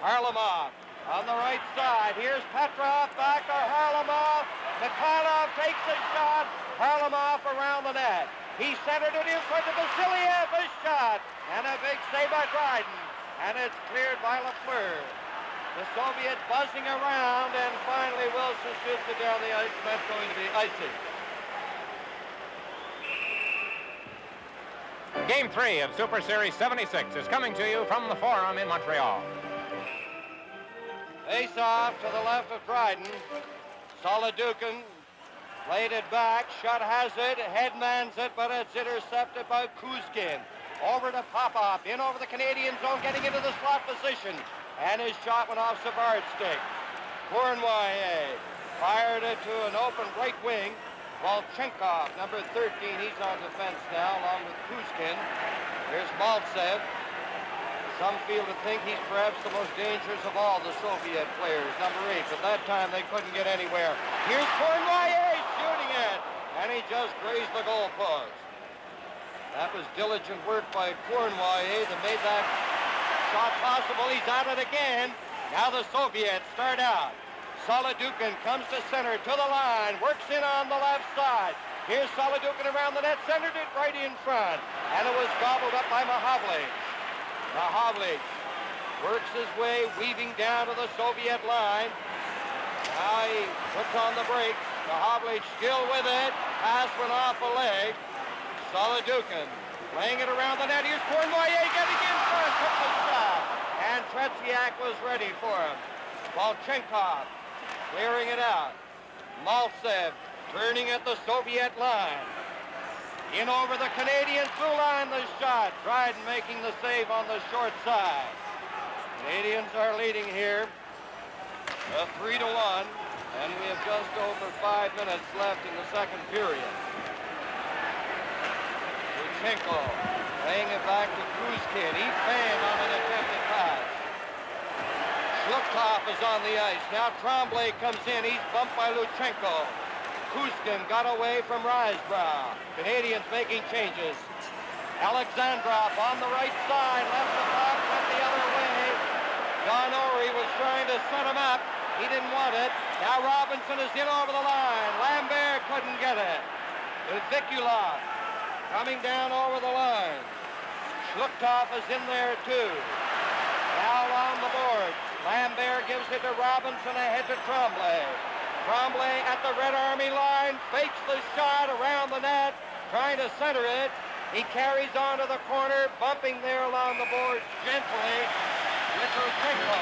Speaker 1: Harlamov on the right side. Here's Petrov back to Harlamov. Mihайлов takes a shot. Harlamov around the net. He centered it in front of Vasiliev. A shot. And a big save by Драйден. And it's cleared by Lafleur. The Soviets buzzing around, and finally Wilson shoots it down the ice, and that's going to be icy.
Speaker 2: Game 3 of Super Series 76 is coming to you from the Forum in Montreal.
Speaker 1: Face off to the left of Драйден. Солодухин played it back. Shot has it. Headmans it, but it's intercepted by Kuzkin. Over to Popov. In over the Canadian zone, getting into the slot position. And his shot went off Savard's stick. QIWI fired it to an open right wing. Volchenkov, number 13, he's on defense now, along with Kuzkin. Here's Mальцев. Some feel to think he's perhaps the most dangerous of all the Soviet players, number 8. But that time they couldn't get anywhere. Here's QIWI shooting it, and he just grazed the goalpost. That was diligent work by QIWI that made that shot possible. He's at it again. Now the Soviets start out. Solodухин comes to center, to the line, works in on the left side. Here's Solodухin around the net, centered it right in front. And it was gobbled up by Маховлич. Маховлич works his way, weaving down to the Soviet line. Now he puts on the brakes. Маховлич still with it. Pass went off a leg. Солодухин laying it around the net. Here's QIWI getting in front, took the shot. And Tretьяк was ready for him. Волченков clearing it out. Mальцев turning at the Soviet line. In over the Canadiens blue line, the shot. Драйден making the save on the short side. Canadiens are leading here 3-1, and we have just over 5 minutes left in the second period. Lutchenko laying it back to Kuzkin. He fanned on an attempted pass. Jlukov is on the ice. Now Tremblay comes in. He's bumped by Lutchenko. Kuzkin got away from Risebrow. Canadiens making changes. Alexandrov on the right side. Left the puck, went the other way. Don Ory was trying to set him up. He didn't want it. Now Robinson is in over the line. Lambert couldn't get it. With Vikulov coming down over the line. Jlukov is in there too. Now along the boards. Lambert gives it to Robinson, ahead to Tremblay. Tremblay at the Red Army line, fakes the shot around the net, trying to center it. He carries on to the corner, bumping there along the boards gently with Lutchenko.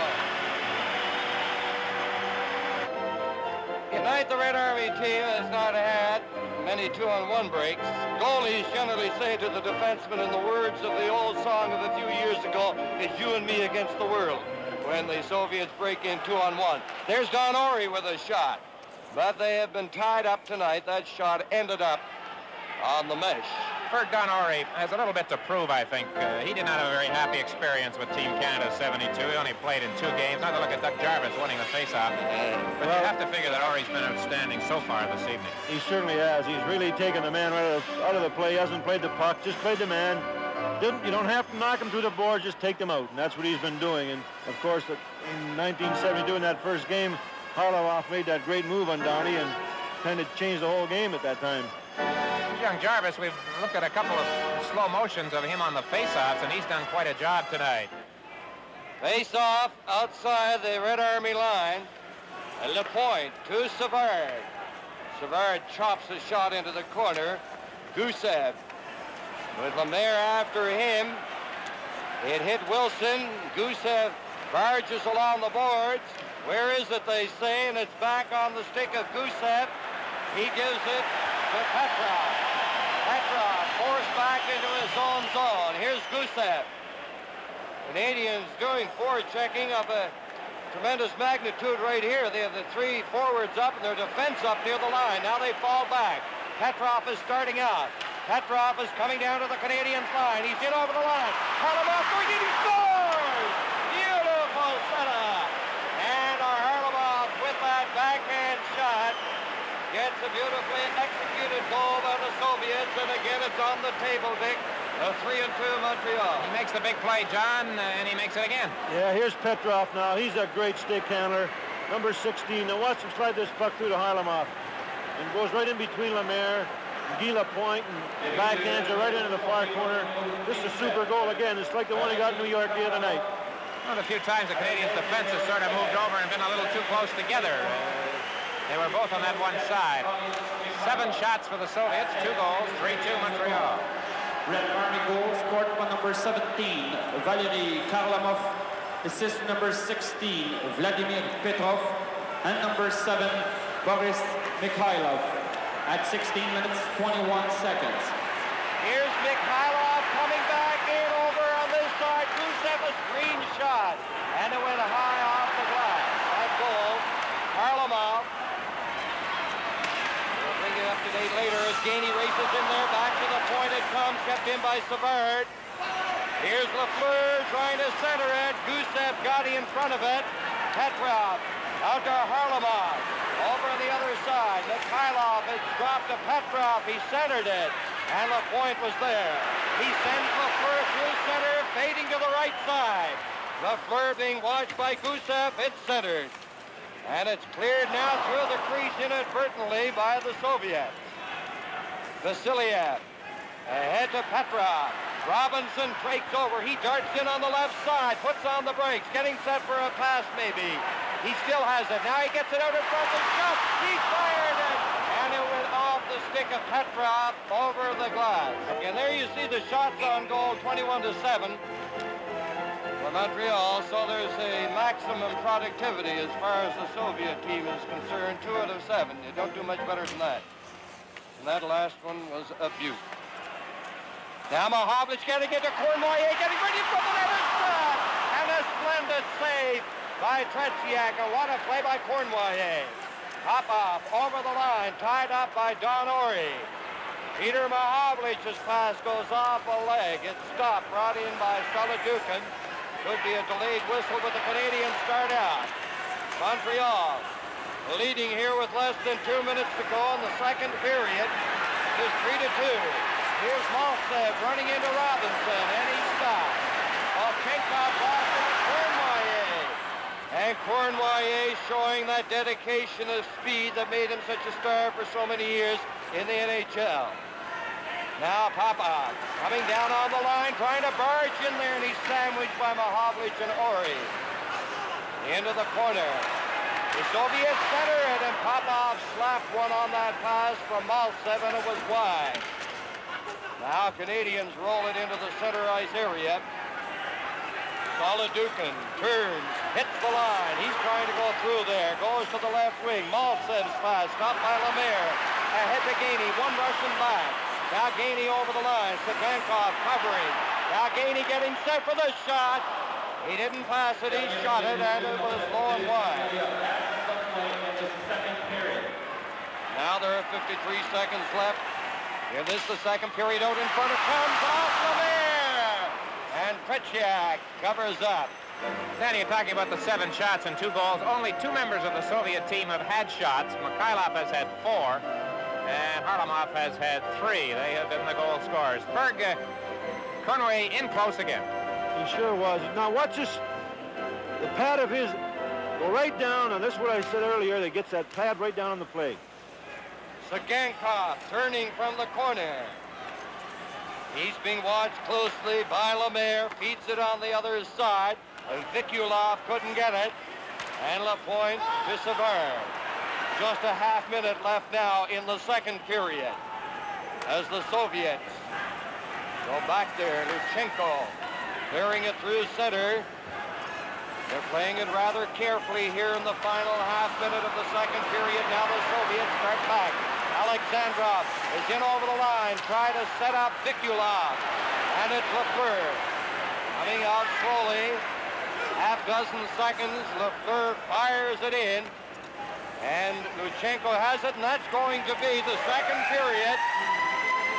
Speaker 1: Tonight the Red Army team has not had many 2-on-1 breaks. Goalies generally say to the defensemen, in the words of the old song of a few years ago, it's you and me against the world, when the Soviets break in 2-on-1. There's Don Ory with a shot, but they have been tied up tonight. That shot ended up on the mesh.
Speaker 2: For Don Ory has a little bit to prove, I think. He did not have a very happy experience with Team Canada 72. He only played in 2 games. Not to look at Duck Jarvis winning the faceoff. But you have to figure that Ory's been outstanding so far this evening.
Speaker 3: He certainly has. He's really taken the man out of the play. He hasn't played the puck, just played the man. You don't have to knock him through the boards, just take them out. And that's what he's been doing. And, of course, in 1972, in that first game, Harlamov made that great move on Downey and kind of changed the whole game at that time.
Speaker 2: Young Jarvis, we've looked at a couple of slow motions of him on the face-offs, and he's done quite a job tonight.
Speaker 1: Face-off outside the Red Army line. LePointe to Savard. Savard chops a shot into the corner. Gusев with Lemaire after him. It hit Wilson. Gusев barges along the boards. Where is it, they say, and it's back on the stick of Gusев. He gives it to Petrov. Petrov forced back into his own zone. Here's Gusев. Canadiens doing forechecking of a tremendous magnitude right here. They have the 3 forwards up and their defense up near the line. Now they fall back. Petrov is starting out. Petrov is coming down to the Canadiens line. He's in over the line. Harlamov going in, he scores! Beautiful setup. And our Harlamov with that backhand shot gets a beautifully executed goal by the Soviets, and again it's on the table, Dick. A 3-2 Montreal.
Speaker 2: He makes the big play, John, and he makes it again.
Speaker 3: Yeah, here's Petrov now. He's a great stick handler. Number 16. Now watch him slide this puck through to Harlamov. and goes right in between Lemaire and Guy Lapointe, and backhands it right into the far corner. This is a super goal again. It's like the one he got in New York the other night.
Speaker 2: Well, a few times the Canadiens' defense has sort of moved over and been a little too close together. They were both on that one side. 7 shots for the Soviets, 2 goals, 3-2 Montreal.
Speaker 4: Red Army goal scored by number 17, Valery Harlamov. Assist number 16, Vladimir Petrov. And number 7, Boris Mihайлов. At 16 minutes, 21 seconds.
Speaker 1: Here's Mihайлov coming back in over on this side. Gusев, a screen shot. And it went high off the glass. That goal, Harlamov. We'll bring it up to date later as Gainey races in there. Back to the point it comes, kept in by Savard. Here's Lafleur trying to center it. Gusев got in front of it. Petrov out to Harlamov. Over on the other side, Mihайлov has dropped to Petrov. He centered it, and Lapointe was there. He sends Lafleur through center, fading to the right side. Lafleur being watched by Gusев. It's centered. And it's cleared now through the crease inadvertently by the Soviets. Vasiliev ahead to Petrov. Robinson breaks over. He darts in on the left side, puts on the brakes, getting set for a pass maybe. He still has it. Now he gets it out in front of the shot. He fired it, and it went off the stick of Petrov over the glass. And there you see the shots on goal, 21-7 for Montreal. So there's a maximum productivity as far as the Soviet team is concerned. 2 out of 7. You don't do much better than that. And that last one was a beaut. Now П.Маховлич getting into Cournoyer, getting ready for the net shot, and a splendid save by Tretьяк. What a play by Cournoyer. Popov over the line, tied up by Don Ori. П.Маховлич's pass goes off a leg. It's stopped, brought in by V.Солодухин. Could be a delayed whistle, but the Canadiens start out. Montreal leading here with less than 2 minutes to go in the second period. It is 3-2. Here's Mальцев running into Robinson, and he stopped. Волченков lost it to Cournoyer. And Cournoyer showing that dedication of speed that made him such a star for so many years in the NHL. Now Popov coming down on the line, trying to barge in there, and he's sandwiched by П.Маховлич and Ori. Into the corner. The Soviets center it, and Popov slapped one on that pass from Mальцев, and it was wide. Now Canadiens roll it into the center ice area. V.Солодухин turns, hits the line. He's trying to go through there. Goes to the left wing. Mальцev's pass, stopped by Lemaire. Ahead to Gainey, one Russian back. Now Gainey over the line. Цыганков covering. Now Gainey getting set for the shot. He didn't pass it, he shot it, and it was low and wide. Now there are 53 seconds left. Here, this the second period. Out in front, it comes off Lemaire, and Tretьяк covers up.
Speaker 2: Then you're talking about the 7 shots and 2 goals. Only 2 members of the Soviet team have had shots. Mihайлов has had 4, and Harlamov has had 3. They have been the goal scorers. Berg, Cournoyer in close again.
Speaker 3: He sure was. Now watch this. The pad of his go right down, and this is what I said earlier. That gets that pad right down on the plate.
Speaker 1: Cıganков turning from the corner. He's being watched closely by Lemaire. Feeds it on the other side. Vikulov couldn't get it. And Lapointe to Savard. Just a half minute left now in the second period. As the Soviets go back there. Lutchenko clearing it through center. They're playing it rather carefully here in the final half minute of the second period. Now the Soviets start back. Alexandrov is in over the line, trying to set up Vikulov. And it's Lafleur coming out slowly. Half dozen seconds, Lafleur fires it in. And Lutchenko has it, and that's going to be the second period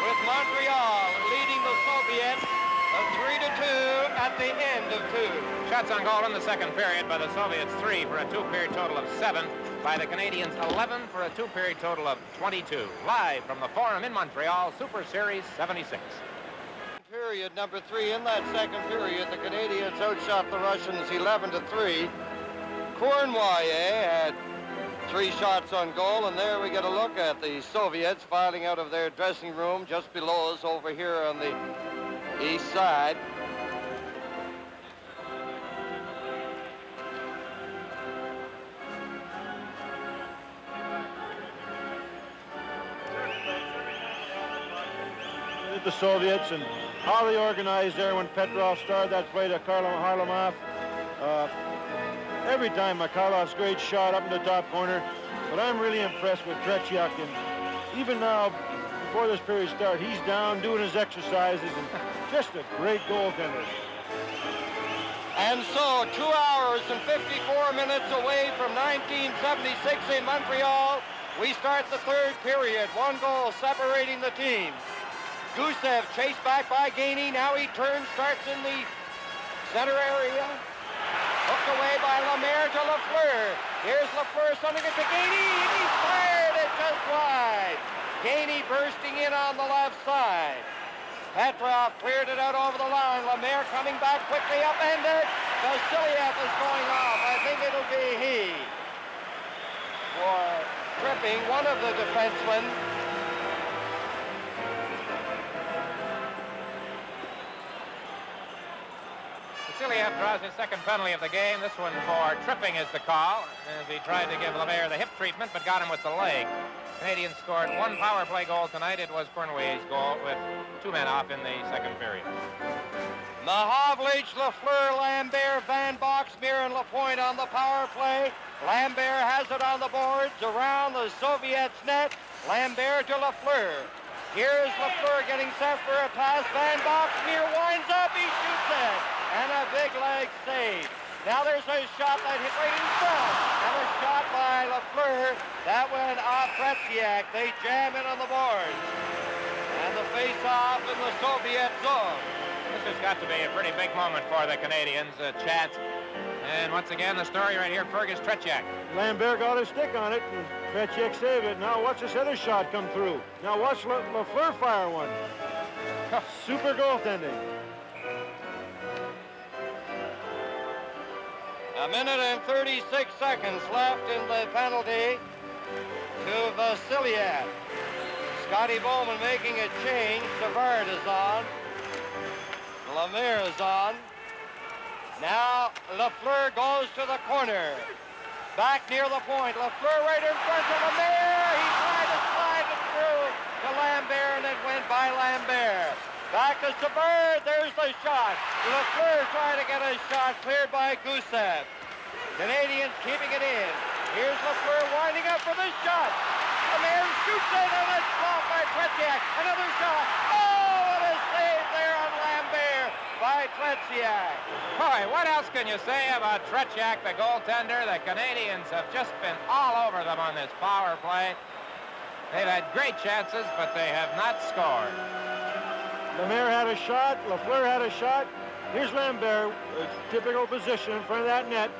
Speaker 1: with Montreal leading the Soviets 3-2 at the end of 2.
Speaker 2: Shots on goal in the second period by the Soviets, 3 for a 2-period total of 7. By the Canadiens, 11 for a 2-period total of 22. Live from the Forum in Montreal, Super Series 76.
Speaker 1: Period number 3. In that second period, the Canadiens outshot the Russians 11-3. Cournoyer had 3 shots on goal, and there we get a look at the Soviets filing out of their dressing room just below us over here on the east side.
Speaker 3: The Soviets and how they organized there when Petrov started that play to Harlamov. Every time Mikhailov's great shot up in the top corner, but I'm really impressed with Tretьяк, and even now, before this period started, he's down doing his exercises, and just a great goaltender.
Speaker 1: And so, 2 hours and 54 minutes away from 1976 in Montreal, we start the third period. 1 goal separating the teams. Gushev chased back by Gainey. Now he turns, starts in the center area. Hooked away by Lemaire to Lafleur. Here's Lafleur sending it to Gainey, and he's fired it just wide. Gainey bursting in on the left side. Petrov cleared it out over the line. Lemaire coming back quickly upended. Vasilev is going off. I think it'll be he for tripping one of the defensemen.
Speaker 2: Vasilev draws his second penalty of the game. This one for tripping is the call, as he tried to give Lemaire the hip treatment, but got him with the leg. Canadiens scored 1 power play goal tonight. It was QIWI's goal with 2 men off in the second period.
Speaker 1: П.Маховлич, Lafleur, Lambert, Van Boxmeer, and Lapointe on the power play. Lambert has it on the boards around the Soviets' net. Lambert to Lafleur. Here's Lafleur getting set for a pass. Van Boxmeer winds up. He shoots it. And a big leg save. Now there's a shot that hit right in front. And a shot by Lafleur. That went off Tretьяк. They jam in on the boards. And the face-off in the Soviet zone.
Speaker 2: This has got to be a pretty big moment for the Canadiens. A chance. And once again, the story right here, Fergus Tretьяk.
Speaker 3: Lambert got a stick on it, and Tretьяk saved it. Now watch this other shot come through. Now watch Lafleur fire one. Super goaltending.
Speaker 1: A minute and 36 seconds left in the penalty to Vasilev. Scotty Bowman making a change. Savard is on. Lemaire is on. Now Lafleur goes to the corner. Back near the point. Lafleur right in front of Lemaire. He tried to slide it through to Lambert, and it went by Lambert. Back to Savard. There's the shot. Lafleur trying to get a shot cleared by Gushev. Canadiens keeping it in. Here's Lafleur winding up for this shot. Lemaire shoots it, and it's blocked by Tretьяк. Another shot. Oh, what a save there on Lambert by Tretьяk.
Speaker 2: Boy, what else can you say about Tretьяk, the goaltender? The Canadiens have just been all over them on this power play. They've had great chances, but they have not scored.
Speaker 3: Lemaire had a shot. Lafleur had a shot. Here's Lambert, a typical position in front of that net.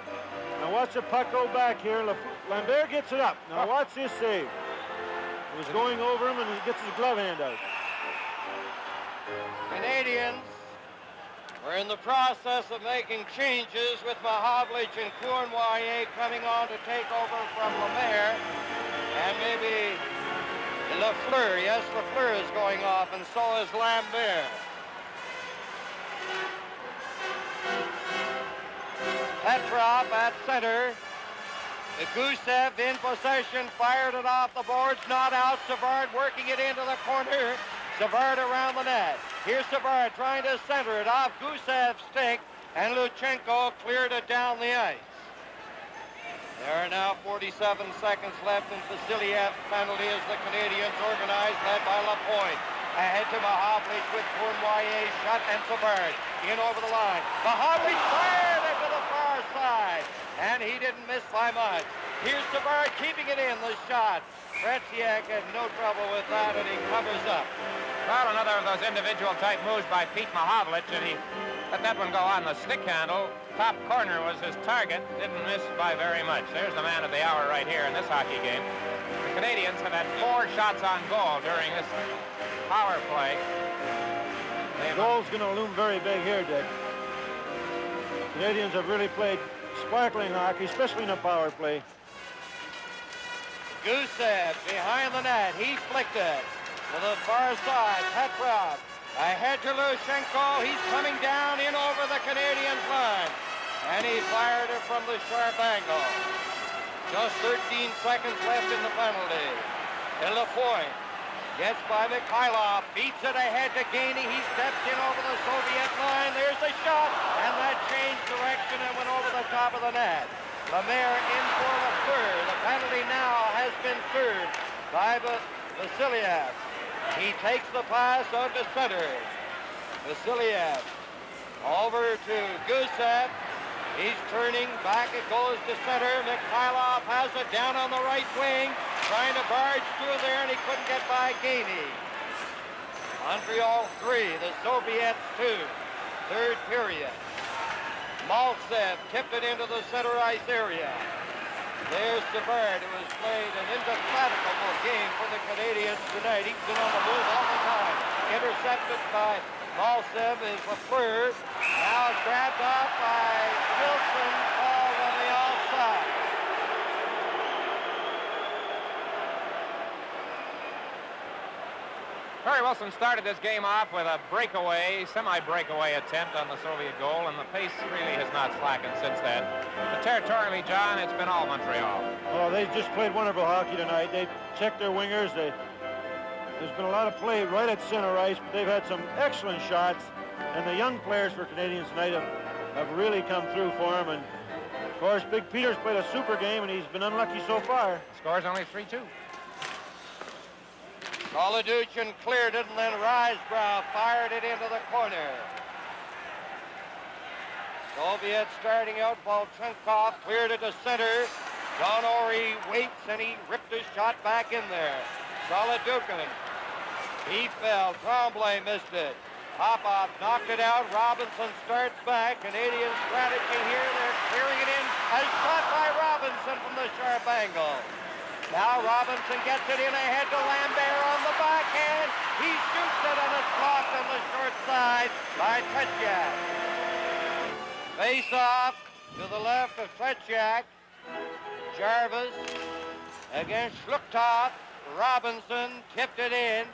Speaker 3: Now watch the puck go back here. Lambert gets it up. Now watch this save. He was going over him, and he gets his glove hand out.
Speaker 1: Canadiens were in the process of making changes with П.Маховлич and QIWI coming on to take over from Lemaire. And maybe Lafleur. Yes, Lafleur is going off, and so is Lambert. Petrov at center. The Gushev in possession, fired it off the boards, not out. Savard working it into the corner. Savard around the net. Here's Savard trying to center it off Gusev's stick, and Lutchenko cleared it down the ice. There are now 47 seconds left in Vasilyev's penalty as the Canadiens organized, led by Lapointe. Ahead to П.Маховлич with QIWI, shot, and Savard in over the line. П.Маховлич fired it to the far side, and he didn't miss by much. Here's Savard keeping it in, the shot. Tretьяk had no trouble with that, and he covers up.
Speaker 2: Well, another of those individual type moves by П.Маховлич, and he let that one go on the stick handle. Top corner was his target, didn't miss by very much. There's the man of the hour right here in this hockey game. The Canadiens have had 4 shots on goal during this power play.
Speaker 3: The goal's going to loom very big here, Dick. Canadiens have really played sparkling hockey, especially in a power play.
Speaker 1: Gushev behind the net. He flicked it to the far side. Petrov ahead to Lutchenko. He's coming down in over the Canadiens line. And he fired it from the sharp angle. Just 13 seconds left in the penalty. And Lapointe gets by Mikhailov. Beats it ahead to Gainey. He steps in over the Soviet line. There's the shot. And that changed direction and went over the top of the net. Lemaire in for Lafleur. The penalty now has been served by Vasiliev. He takes the pass out to center. Vasiliev over to Gushev. He's turning back. It goes to center. Mikhailov has it down on the right wing. Trying to barge through there, and he couldn't get by Gainey. Montreal 3, the Soviets 2. Third period. Mальцев tipped it into the center ice area. There's Savard, who has played an indefatigable game for the Canadiens tonight. He's been on the move all the time. Intercepted by Mальцев is Lafleur. Now grabbed off by Wilson, called on the offside.
Speaker 2: Perry Wilson started this game off with a breakaway, semi-breakaway attempt on the Soviet goal, and the pace really has not slackened since then. But territorially, John, it's been all Montreal.
Speaker 3: Oh, they just played wonderful hockey tonight. They checked their wingers. There's been a lot of play right at center ice, but they've had some excellent shots. And the young players for Canadiens tonight have really come through for them. And, of course, Big Peter's played a super game, and he's been unlucky so far.
Speaker 2: The score's only 3-2.
Speaker 1: Solodухin cleared it, and then Risebrough fired it into the corner. Soviets starting out. Volchenkov cleared it to center. John Ory waits, and he ripped his shot back in there. Solodухin. He fell. Tremblay missed it. Popov knocked it out. Robinson starts back. Canadian strategy here. They're clearing it in. A shot by Robinson from the sharp angle. Now Robinson gets it in ahead to Lambert on the backhand. He shoots it, and it's blocked on the short side by Tretьяк. Face off to the left of Tretьяk. Jarvis against Zhluktov. Robinson tipped it in.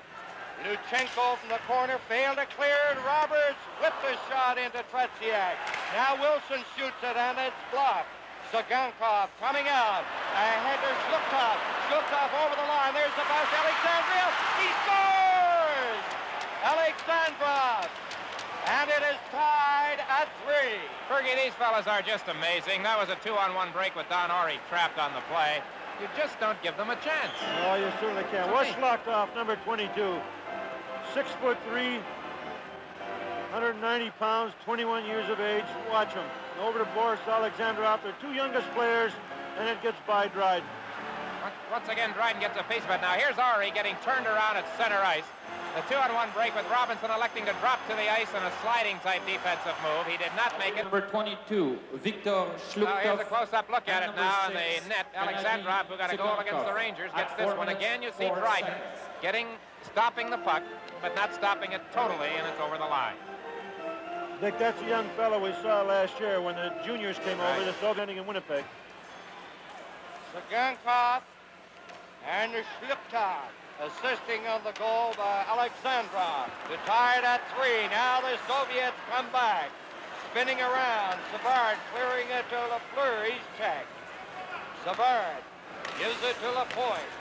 Speaker 1: Lutchenko from the corner failed to clear it. Roberts whipped a shot into Tretьяk. Now Wilson shoots it, and it's blocked. Цыганков coming out. Ahead to Zhluktov. Zhluktov over the line. There's the pass. Alexandrov. He scores! Alexandrov. And it is tied at 3.
Speaker 2: Fergie, these fellas are just amazing. That was a 2-on-1 break with Don Ory trapped on the play. You just don't give them a chance.
Speaker 3: Oh, you certainly can. Zhluktov, number 22. 6'3", 190 pounds, 21 years of age. Watch him. Over to Boris Alexandrov, their two youngest players, and it gets by Драйден.
Speaker 2: Once again, Драйден gets a piece of it. Now here's Ory getting turned around at center ice. The 2-on-1 break with Robinson electing to drop to the ice in a sliding type defensive move. He did not make it.
Speaker 4: Number 22, Victor Zhluktov.
Speaker 2: Now here's a close-up look at it now in the net. Alexandrov, who got a goal against the Rangers, gets this one again. You see Драйден stopping the puck, but not stopping it totally, and it's over the line.
Speaker 3: Dick, that's a young fellow we saw last year when the juniors came over, the Soviet in Winnipeg.
Speaker 1: Цыганков and Zhluktov assisting on the goal by Alexandrov to tie it at 3. Now the Soviets come back, spinning around. Savard clearing it to Lafleur. He's checked. Savard gives it to Lapointe.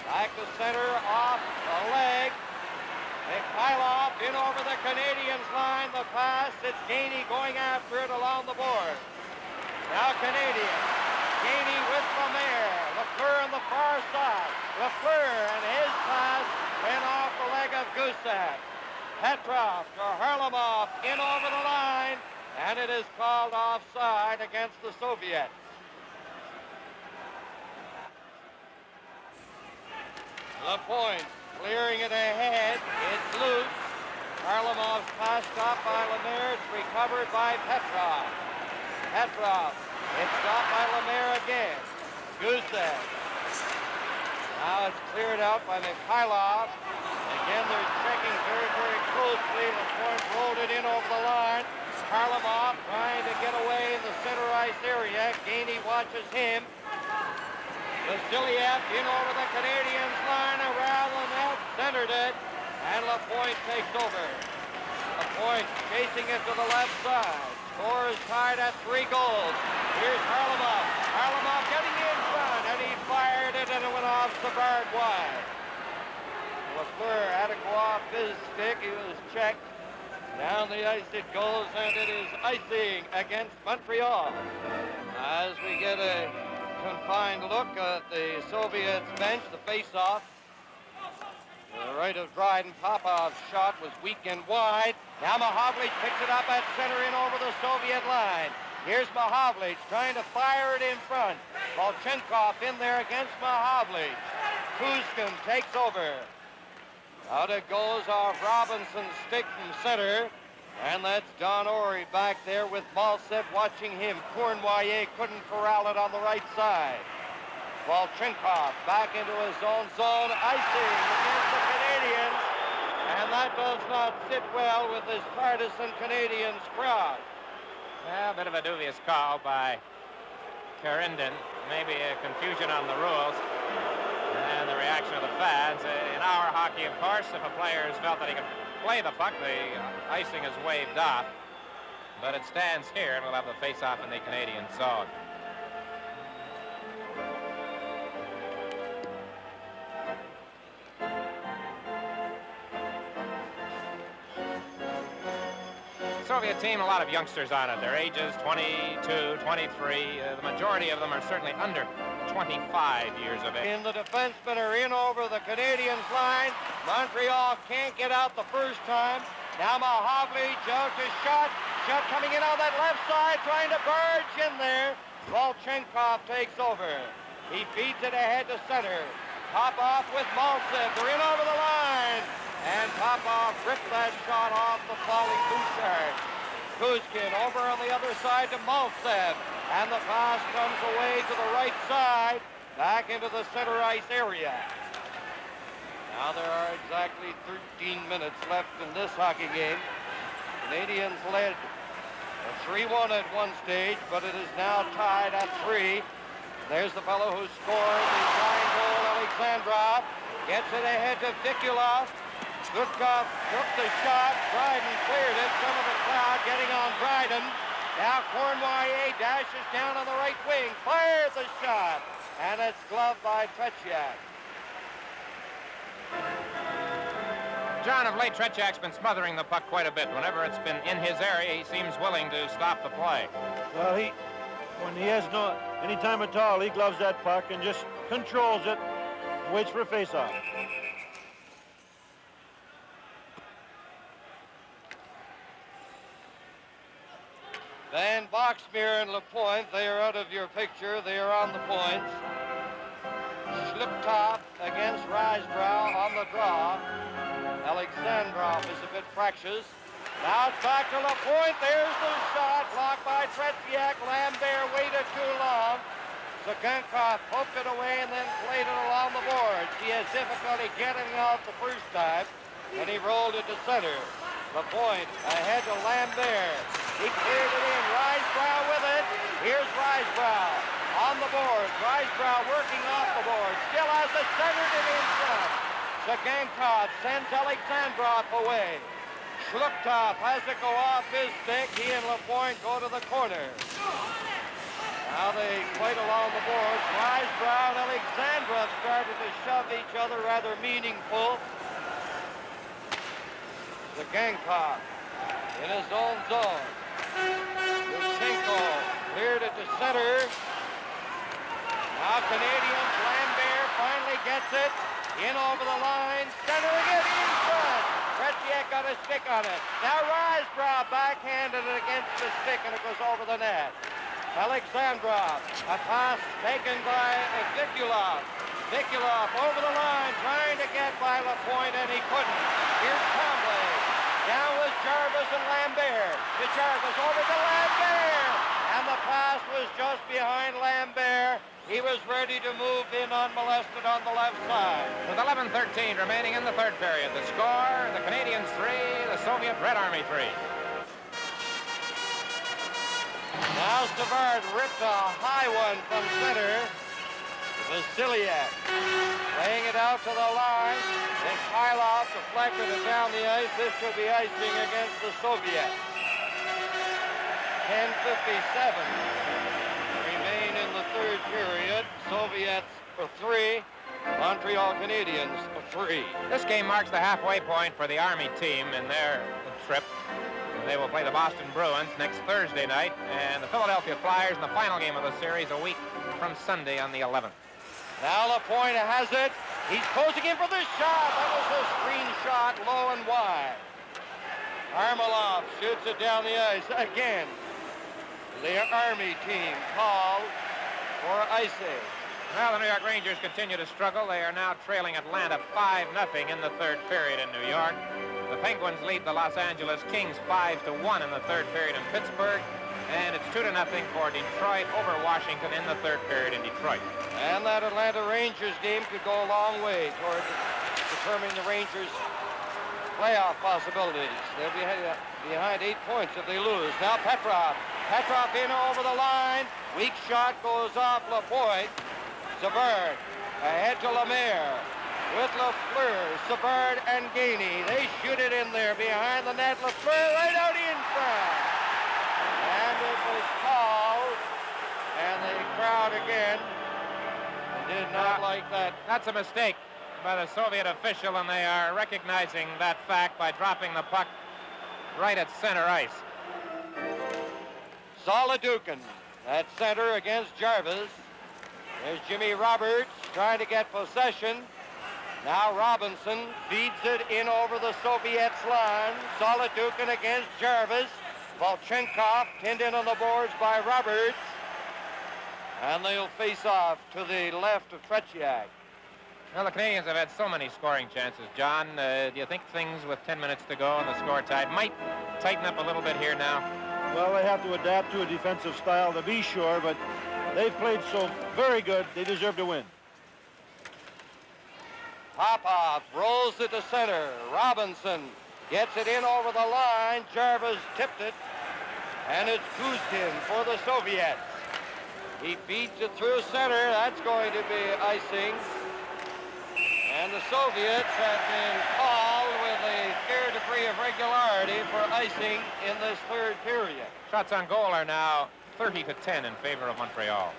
Speaker 1: Back to center, off the leg. Mihайлов in over the Canadiens line. The pass. It's Gainey going after it along the board. Now Canadiens. Gainey with Lemaire. Lafleur on the far side. Lafleur and his pass went off the leg of Gushev. Petrov to Harlamov in over the line. And it is called offside against the Soviets. Lapointe clearing it ahead. It's loose. Harlamov's pass stopped by Lemaire. It's recovered by Petrov. Petrov. It's stopped by Lemaire again. Gushev. Now it's cleared out by Mihайлов. Again, they're checking very, very closely. Lapointe rolled it in over the line. Harlamov trying to get away in the center ice area. Gainey watches him. Vasilev in over the Canadiens line around the net, centered it, and Lapointe takes over. Lapointe chasing it to the left side. Score is tied at 3 goals. Here's Harlamov. Harlamov getting in front, and he fired it, and it went off Savard wide. Lafleur had to go off his stick. He was checked. Down the ice it goes, and it is icing against Montreal. As we get a confined look at the Soviets bench, the face-off. To the right of Dryden, Popov's shot was weak and wide. Now Mak picks it up at center in over the Soviet line. Here's Mak trying to fire it in front. Volchenkov in there against Mak. Kuzkin takes over. Out it goes off Robinson's stick from center. And that's Don Ory back there with Mальцев watching him. Cournoyer couldn't corral it on the right side. Волченков back into his own zone, icing against the Canadiens. And that does not sit well with this partisan Canadiens crowd.
Speaker 2: Yeah, a bit of a dubious call by Carindon. Maybe a confusion on the rules. And the reaction of the fans. In our hockey, of course, if a player has felt that he can play the puck, the icing is waved off. But it stands here, and we'll have the face-off in the Canadian zone. Soviet team, a lot of youngsters on it. Their ages 22, 23. The majority of them are certainly under 25 years of age.
Speaker 1: The defensemen are in over the Canadiens line. Montreal can't get out the first time. Now Mak out to shot. Shot coming in on that left side, trying to barge in there. Volchenkov takes over. He feeds it ahead to center. Popov with Mальцев. They're in over the line. And Popov ripped that shot off the falling Bouchard. Kuzkin over on the other side to Mальцев. And the pass comes away to the right side, back into the center ice area. Now there are exactly 13 minutes left in this hockey game. Canadiens led 3-1 at one stage, but it is now tied at 3. There's the fellow who scored the tying goal, Alexandrov. Gets it ahead to Vikulov. Zhluktov took the shot. Драйден cleared it. Some of the crowd getting on Драйден. Now Cournoyer dashes down on the right wing. Fires the shot. And it's gloved by Tretьяк.
Speaker 2: John, of late, Tretьяк's been smothering the puck quite a bit. Whenever it's been in his area, he seems willing to stop the play.
Speaker 3: Well, when he has no any time at all, he gloves that puck and just controls it, waits for a face-off.
Speaker 1: Van Boxmeer and Lapointe, they are out of your picture. They are on the points. Zhluktov against Risebrow on the draw. Alexandrov is a bit fractious. Now it's back to Lapointe. There's the shot. Blocked by Tretьяк. Lambert waited too long. Цыганков poked it away and then played it along the boards. He has difficulty getting out the first time, and he rolled it to center. Lapointe ahead to Lambert. He cleared it in. Risebrow with it. Here's Risebrow on the board. Risebrow working off the board. Still has it centered and in front. Цыганков sends Alexandrov away. Zhluktov has to go off his stick. He and Lapointe go to the corner. Now they fight along the boards. Risebrow and Alexandrov started to shove each other, rather meaningful. Cıganков in his own zone. Lutchenko cleared it to center. Now Canadiens, Lambert finally gets it. In over the line, centering it in front. Tretьяк got a stick on it. Now Risebrow backhanded it against the stick and it goes over the net. Alexandrov, a pass taken by Vikulov. Vikulov over the line, trying to get by Lapointe, and he couldn't. Here's Tremblay. Down with Jarvis and Lambert. To Jarvis, over to Lambert. And the pass was just behind Lambert. He was ready to move in unmolested on the left side.
Speaker 2: With 11:13 remaining in the third period, the score, the Canadiens 3, the Soviet Red Army 3.
Speaker 1: Now Savard ripped a high one from center. Vasilev laying it out to the line. Mihайлов deflected it down the ice. This could be icing against the Soviets. 10:57 remain in the third period. Soviets for 3. Montreal Canadiens for 3.
Speaker 2: This game marks the halfway point for the Army team in their trip. They will play the Boston Bruins next Thursday night, and the Philadelphia Flyers in the final game of the series a week from Sunday on the 11th.
Speaker 1: Now Lapointe has it. He's closing in for the shot. That was a screen shot, low and wide. Harlamov shoots it down the ice again. The Army team called for icing.
Speaker 2: Well, the New York Rangers continue to struggle. They are now trailing Atlanta 5-0 in the third period in New York. The Penguins lead the Los Angeles Kings 5-1 in the third period in Pittsburgh. And it's 2-0 for Detroit over Washington in the third period in Detroit.
Speaker 1: And that Atlanta Rangers game could go a long way toward determining the Rangers' playoff possibilities. They'll be behind 8 points if they lose. Now Petrov. Petrov in over the line. Weak shot goes off Lapointe. Savard ahead to Lemaire. With Lafleur, Savard, and Gainey. They shoot it in there behind the net. Lafleur right out in front. And it was called. And the crowd again did not like that.
Speaker 2: That's a mistake by the Soviet official, and they are recognizing that fact by dropping the puck right at center ice.
Speaker 1: Solodukhin at center against Jarvis. There's Jimmy Roberts trying to get possession. Now Robinson feeds it in over the Soviets line. Solodukhin against Jarvis. Volchenkov pinned in on the boards by Roberts. And they'll face off to the left of Tretьяк.
Speaker 2: Well, the Canadiens have had so many scoring chances. John, do you think things with 10 minutes to go and the score tied might tighten up a little bit here now?
Speaker 3: Well, they have to adapt to a defensive style to be sure, but they've played so very good, they deserve to win.
Speaker 1: Popov rolls it to center. Robinson gets it in over the line. Jarvis tipped it. And it's Kuzkin for the Soviets. He feeds it through center. That's going to be icing. And the Soviets have been called with a fair degree of regularity for icing in this third period.
Speaker 2: Shots on goal are now 30-10 in favor of Montreal.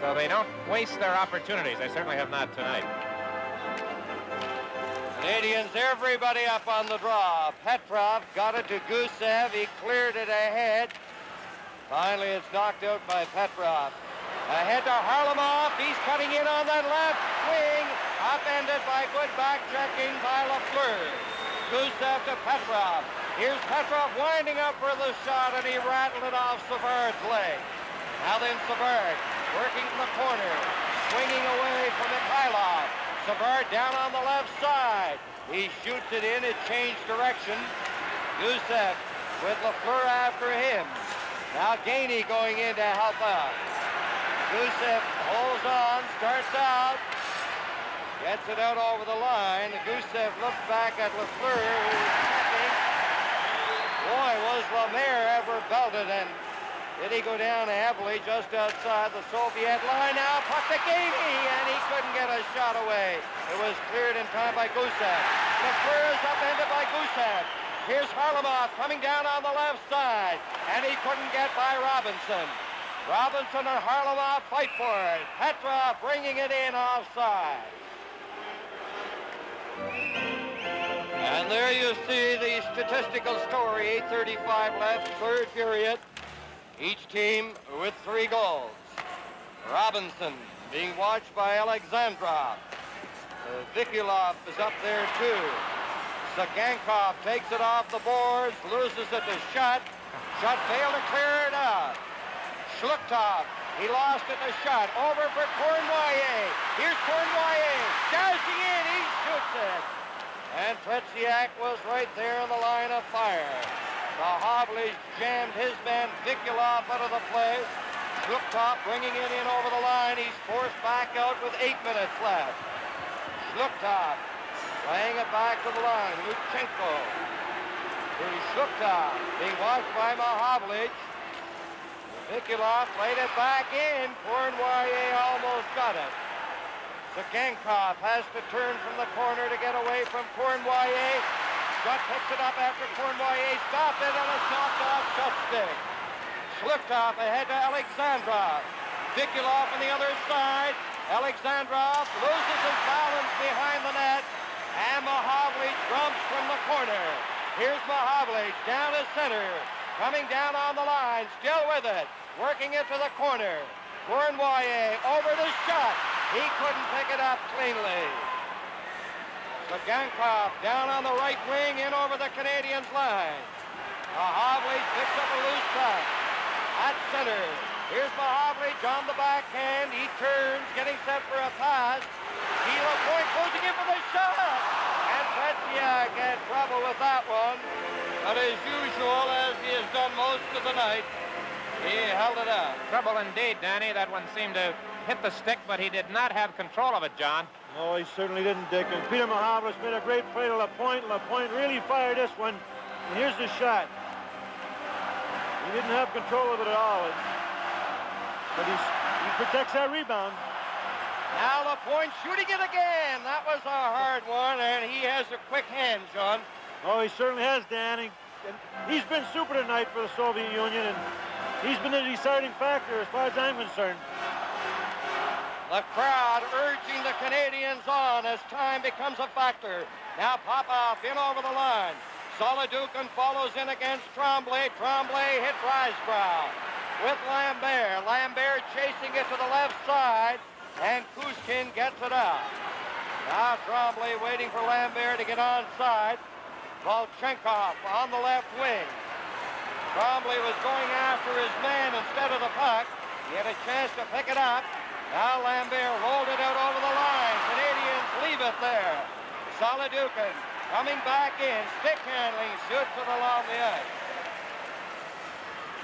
Speaker 2: So they don't waste their opportunities. They certainly have not tonight.
Speaker 1: Canadiens, everybody up on the draw. Petrov got it to Gusev. He cleared it ahead. Finally, it's knocked out by Petrov. Ahead to Harlamov. He's cutting in on that left wing. Upended by good back-checking by Lafleur. Gusev to Petrov. Here's Petrov winding up for the shot, and he rattled it off Savard's leg. Now then Savard working from the corner. Swinging away from Mihайлов. Savard down on the left side. He shoots it in. It changed direction. Gusef with Lafleur after him. Now Gainey going in to help out. Gusef holds on, starts out. Gets it out over the line. Gusef looks back at Lafleur, who is checking. Boy, was Lemaire ever belted, and did he go down heavily just outside the Soviet line. Now puck to Gainey, and he couldn't get a shot away. It was cleared in time by Gusef. Lafleur is upended by Gusef. Here's Harlamov coming down on the left side, and he couldn't get by Robinson. Robinson and Harlamov fight for it. Petrov bringing it in offside. And there you see the statistical story. 8:35 left, third period. Each team with 3 goals. Robinson being watched by Alexandrov. Vikulov is up there too. Цыганков takes it off the boards, loses it to Shutt. Shutt failed to clear it out. Jlugtov, he lost it to Shutt. Over for Cournoyer. Here's Cournoyer. Dashing in, he shoots it. And Tretьяк was right there in the line of fire. П.Маховлич jammed his man Vikulov out of the play. Jlugtov bringing it in over the line. He's forced back out with 8 minutes left. Jlugtov laying it back to the line. Lutchenko. Here's Jlugtov being watched by П.Маховлич. Vikulov played it back in. Cournoyer almost got it. Цыганков has to turn from the corner to get away from Cournoyer. Judd picks it up after Cournoyer stopped it, and a knocked off shot stick. Jlugtov ahead to Alexandrov. Vikulov on the other side. Alexandrov loses his balance behind the net, and П.Маховлич jumps from the corner. Here's П.Маховлич down to center, coming down on the line, still with it, working into the corner. Cournoyer over the shot. He couldn't pick it up cleanly. Цыганков down on the right wing, in over the Canadiens line. П.Маховлич picks up a loose puck at center. Here's П.Маховлич on the backhand. He turns, getting set for a pass. Gila Point closing in for the shot. And Tretьяк had trouble with that one. But as usual, as he has done most of the night, he held it up.
Speaker 2: Trouble indeed, Danny. That one seemed to hit the stick, but he did not have control of it, John.
Speaker 3: No, he certainly didn't, Dick. And Peter П.Маховлич made a great play to LaPointe. LaPointe really fired this one. And here's the shot. He didn't have control of it at all. But he protects that rebound.
Speaker 1: Now LaPointe shooting it again. That was a hard one, and he has a quick hand, John.
Speaker 3: Oh, he certainly has, Dan. He's been super tonight for the Soviet Union, and he's been a deciding factor as far as I'm concerned.
Speaker 1: The crowd urging the Canadiens on as time becomes a factor. Now Popov in over the line. Solodukhin follows in against Tremblay. Tremblay hit Risebrow with Lambert. Lambert chasing it to the left side, and Kuzькин gets it out. Now Tremblay waiting for Lambert to get onside. Volchenkov on the left wing. Tremblay was going after his man instead of the puck. He had a chance to pick it up. Now Lambert rolled it out over the line. Canadiens leave it there. Solodukhin coming back in. Stick handling. Shoots it along the ice.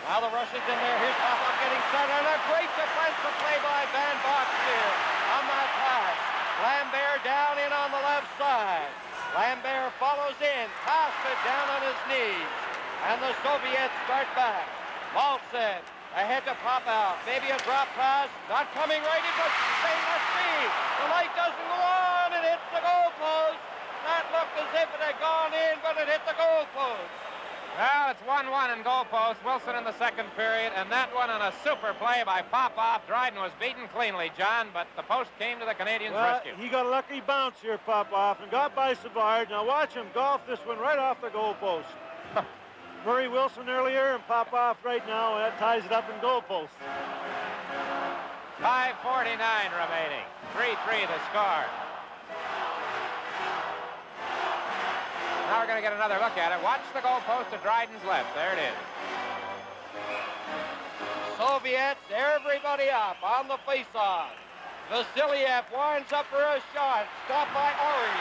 Speaker 1: Now the Russians in there. Here's Popov getting set. And a great defensive play by Van Box here on that pass. Lambert down in on the left side. Lambert follows in. Passed it down on his knees. And the Soviets start back. Mальцев ahead to Popov. Maybe a drop pass. Not coming right into stainless speed. The light doesn't go on. It hits the goalpost. That looked as if it had gone in, but it hit the goalpost.
Speaker 2: Well, it's 1-1 in goalpost. Wilson in the second period, and that one on a super play by Popov. Драйден was beaten cleanly, John, but the post came to the Canadiens' rescue.
Speaker 3: He got a lucky bounce here, Popov, and got by Savard. Now watch him golf this one right off the goalpost. Murray Wilson earlier and Popov right now, and that ties it up in goalpost.
Speaker 2: 5:49 remaining. 3-3 the score. Now we're going to get another look at it. Watch the goalpost to Dryden's left. There it is.
Speaker 1: Soviets, everybody up on the face-off. Vasiliev winds up for a shot. Stopped by Ori.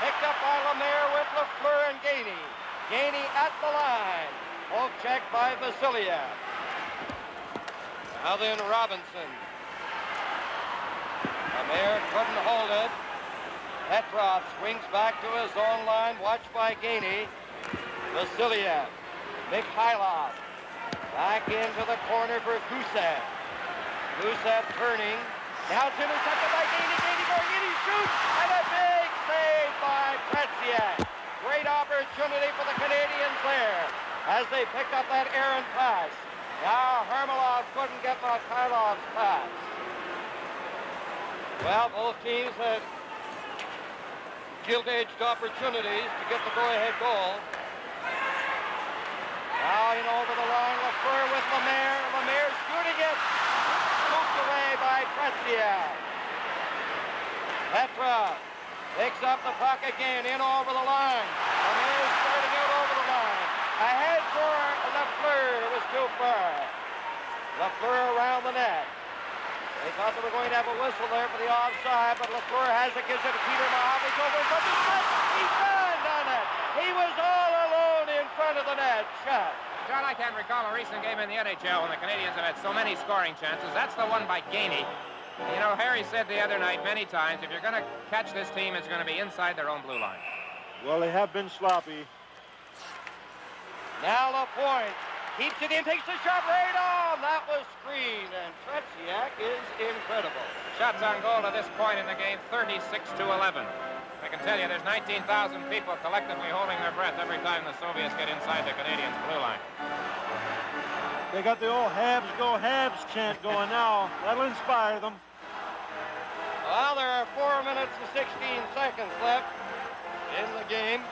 Speaker 1: Picked up by Lemaire with Lafleur and Gainey. Gainey at the line. Poke check by Vasiliev. Now then Robinson. Lemaire couldn't hold it. Petrov swings back to his own line, watched by Gainey. Vasiliev. Mihайлов. Back into the corner for Gusев. Gusев turning. Now it's intercepted by Gainey. Gainey going in, he shoots, and a big save by Tretьяк. Great opportunity for the Canadiens there as they picked up that errant pass. Now Harlamov couldn't get Mikhailov's pass. Well, both teams had gilt-edged opportunities to get the go-ahead goal. Now in over the line, Lafleur with Lemaire. Lemaire shooting it. Scooped away by Tretьяк. Petrov picks up the puck again, in over the line. Lemaire starting out over the line. Ahead for Lafleur. It was too far. Lafleur around the net. They thought they were going to have a whistle there for the offside, but Lafleur has it, gives it to Peter П.Маховлич over in front of the net. He turned on it. He was all alone in front of the net. Shot.
Speaker 2: John, I can't recall a recent game in the NHL when the Canadiens have had so many scoring chances. That's the one by Gainey. You know, Harry said the other night many times, if you're going to catch this team, it's going to be inside their own blue line.
Speaker 3: Well, they have been sloppy.
Speaker 1: Now LaPointe Keeps it in, takes the shot right on. That was screened, and Tretziak is incredible.
Speaker 2: Shots on goal to this point in the game, 36-11. I can tell you there's 19,000 people collectively holding their breath every time the Soviets get inside the Canadiens' blue line.
Speaker 3: They got the old Habs go Habs chant going now. That'll inspire them.
Speaker 1: Well, there are 4 minutes and 16 seconds left in the game.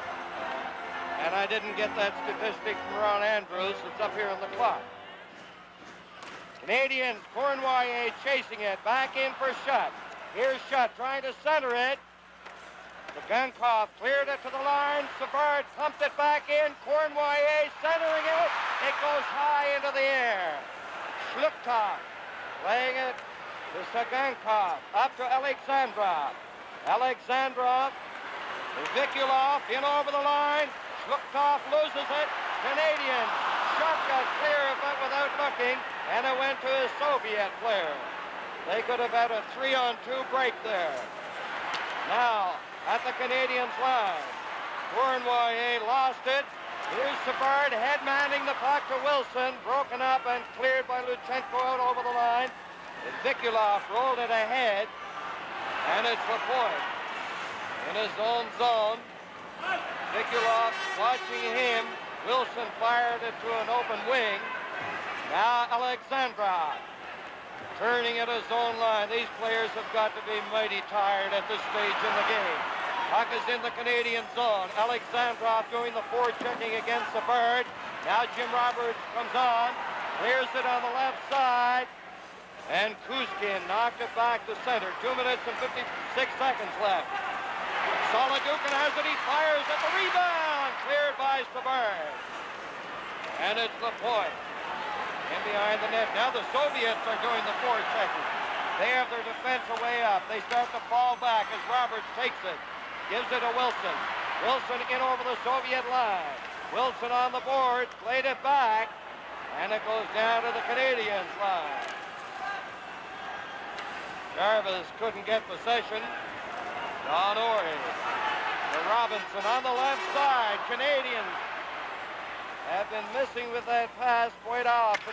Speaker 1: And I didn't get that statistic from Ron Andrews. It's up here on the clock. Canadiens, Cournoyer chasing it. Back in for Shutt. Here's Shutt trying to center it. Cıgankov cleared it to the line. Savard pumped it back in. Cournoyer centering it. It goes high into the air. Zlukta playing it to Cıgankov. Up to Alexandrov. Alexandrov. Vikulov in over the line. Zlukta loses it. Canadian shot got clear of it without looking, and it went to a Soviet player. They could have had a 3-on-2 break there. Now, at the Canadiens line, Cournoyer lost it. Here's Savard head-manning the puck to Wilson, broken up and cleared by Lutchenko out over the line. And Vikulov rolled it ahead, and it's Lapointe in his own zone. Vikulov watching him. Wilson fired it to an open wing. Now Alexandrov turning at his own line. These players have got to be mighty tired at this stage in the game. Puck is in the Canadian zone. Alexandrov doing the forechecking against the bird. Now Jim Roberts comes on, clears it on the left side, and Kuzькин knocked it back to center. 2 minutes and 56 seconds left. Solodukhin has it, he fires at the rebound, cleared by Savard. And it's Lapointe in behind the net. Now the Soviets are doing the forechecking. They have their defense away up. They start to fall back as Roberts takes it. Gives it to Wilson. Wilson in over the Soviet line. Wilson on the board, played it back, and it goes down to the Canadiens line. Jarvis couldn't get possession. Don Orey to Robinson on the left side. Canadiens have been missing with that pass quite often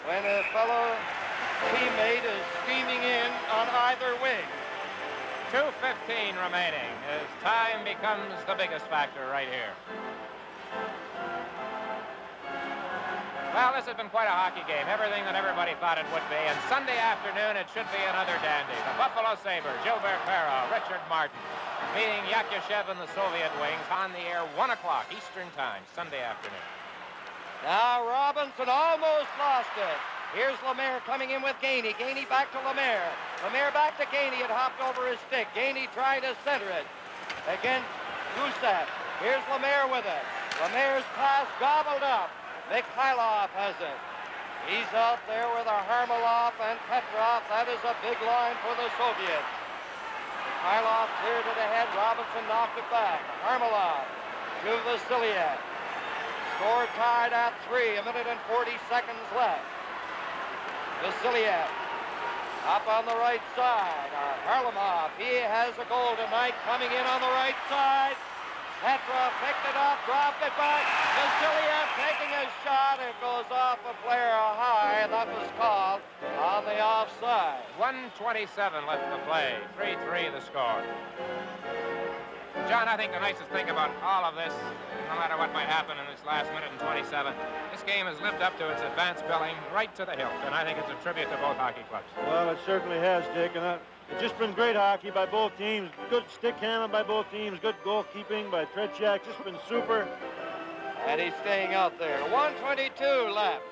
Speaker 1: when a fellow teammate is steaming in on either wing.
Speaker 2: 2:15 remaining as time becomes the biggest factor right here. Well, this has been quite a hockey game. Everything that everybody thought it would be. And Sunday afternoon, it should be another dandy. The Buffalo Sabres, Gilbert Perreault, Richard Martin, meeting Yakushev and the Soviet wings on the air, 1 o'clock Eastern Time, Sunday afternoon.
Speaker 1: Now Robinson almost lost it. Here's Lemaire coming in with Gainey. Gainey back to Lemaire. Lemaire back to Gainey. It hopped over his stick. Gainey trying to center it against Gusef. Here's Lemaire with it. Lemaire's pass gobbled up. Mihайлов has it. He's out there with a Harlamov and Petrov. That is a big line for the Soviets. Mihайлov cleared it ahead. Robinson knocked it back. Harlamov to Vasilia. Score tied at 3. 1 minute and 40 seconds left. Vasilia up on the right side. Harlamov, he has a goal tonight coming in on the right side. Petrov picked it up, dropped it back. Vasilia taking a shot. It goes off a player high, and that was called on the offside.
Speaker 2: 1:27 left to play. 3-3 the score. John, I think the nicest thing about all of this, no matter what might happen in this last minute and 27, this game has lived up to its advanced billing right to the hilt, and I think it's a tribute to both hockey clubs.
Speaker 3: Well, it certainly has, Dick, and it's just been great hockey by both teams. Good stick handling by both teams. Good goalkeeping by Tretьяк. Just been super.
Speaker 1: And he's staying out there. 1:22 left.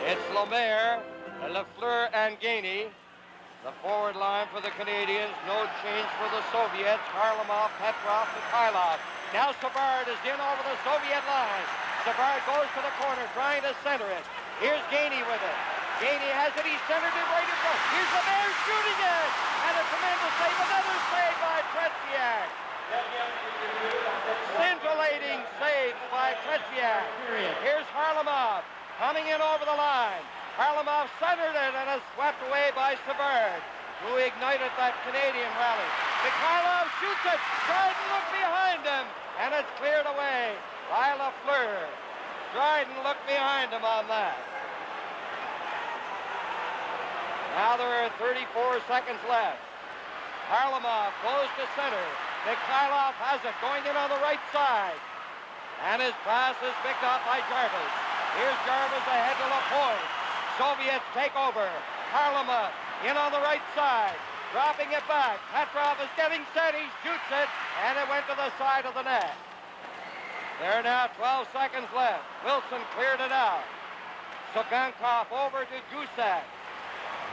Speaker 1: It's Lemaire, Lafleur, and Gainey. The forward line for the Canadiens. No change for the Soviets. Harlamov, Petrov, Mihайлov. Now Savard is in over the Soviet line. Savard goes to the corner, trying to center it. Here's Gainey with it. Gainey has it. He centered it right in front. Here's Lemaire shooting it. And a tremendous save. Another save by Tretьяк. Scintillating save by Tretьяk. Here's Harlamov coming in over the line. Harlamov centered it and is swept away by Savard, who ignited that Canadian rally. Mihайлov shoots it. Драйден looked behind him, and it's cleared away. by Lafleur. Драйден looked behind him on that. Now there are 34 seconds left. Harlamov goes to center. Mihайлов has it, going in on the right side. And his pass is picked up by Jarvis. Here's Jarvis ahead to the point. Soviets take over. Harlamov in on the right side. Dropping it back. Petrov is getting set. He shoots it. And it went to the side of the net. There are now 12 seconds left. Wilson cleared it out. Цыганков over to Gusef.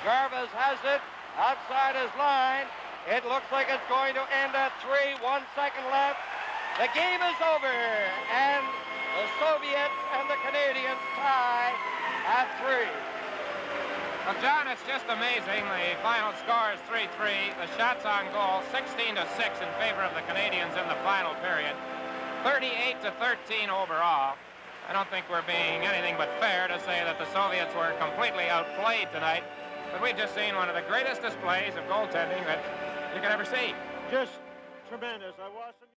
Speaker 1: Jarvis has it outside his line. It looks like it's going to end at 3. 1 second left. The game is over. And the Soviets and the Canadiens tie at 3.
Speaker 2: Well, John, it's just amazing. The final score is 3-3. The shots on goal, 16-6 in favor of the Canadiens in the final period. 38-13 overall. I don't think we're being anything but fair to say that the Soviets were completely outplayed tonight. But we've just seen one of the greatest displays of goaltending that you could ever see.
Speaker 3: Just tremendous. I watched them.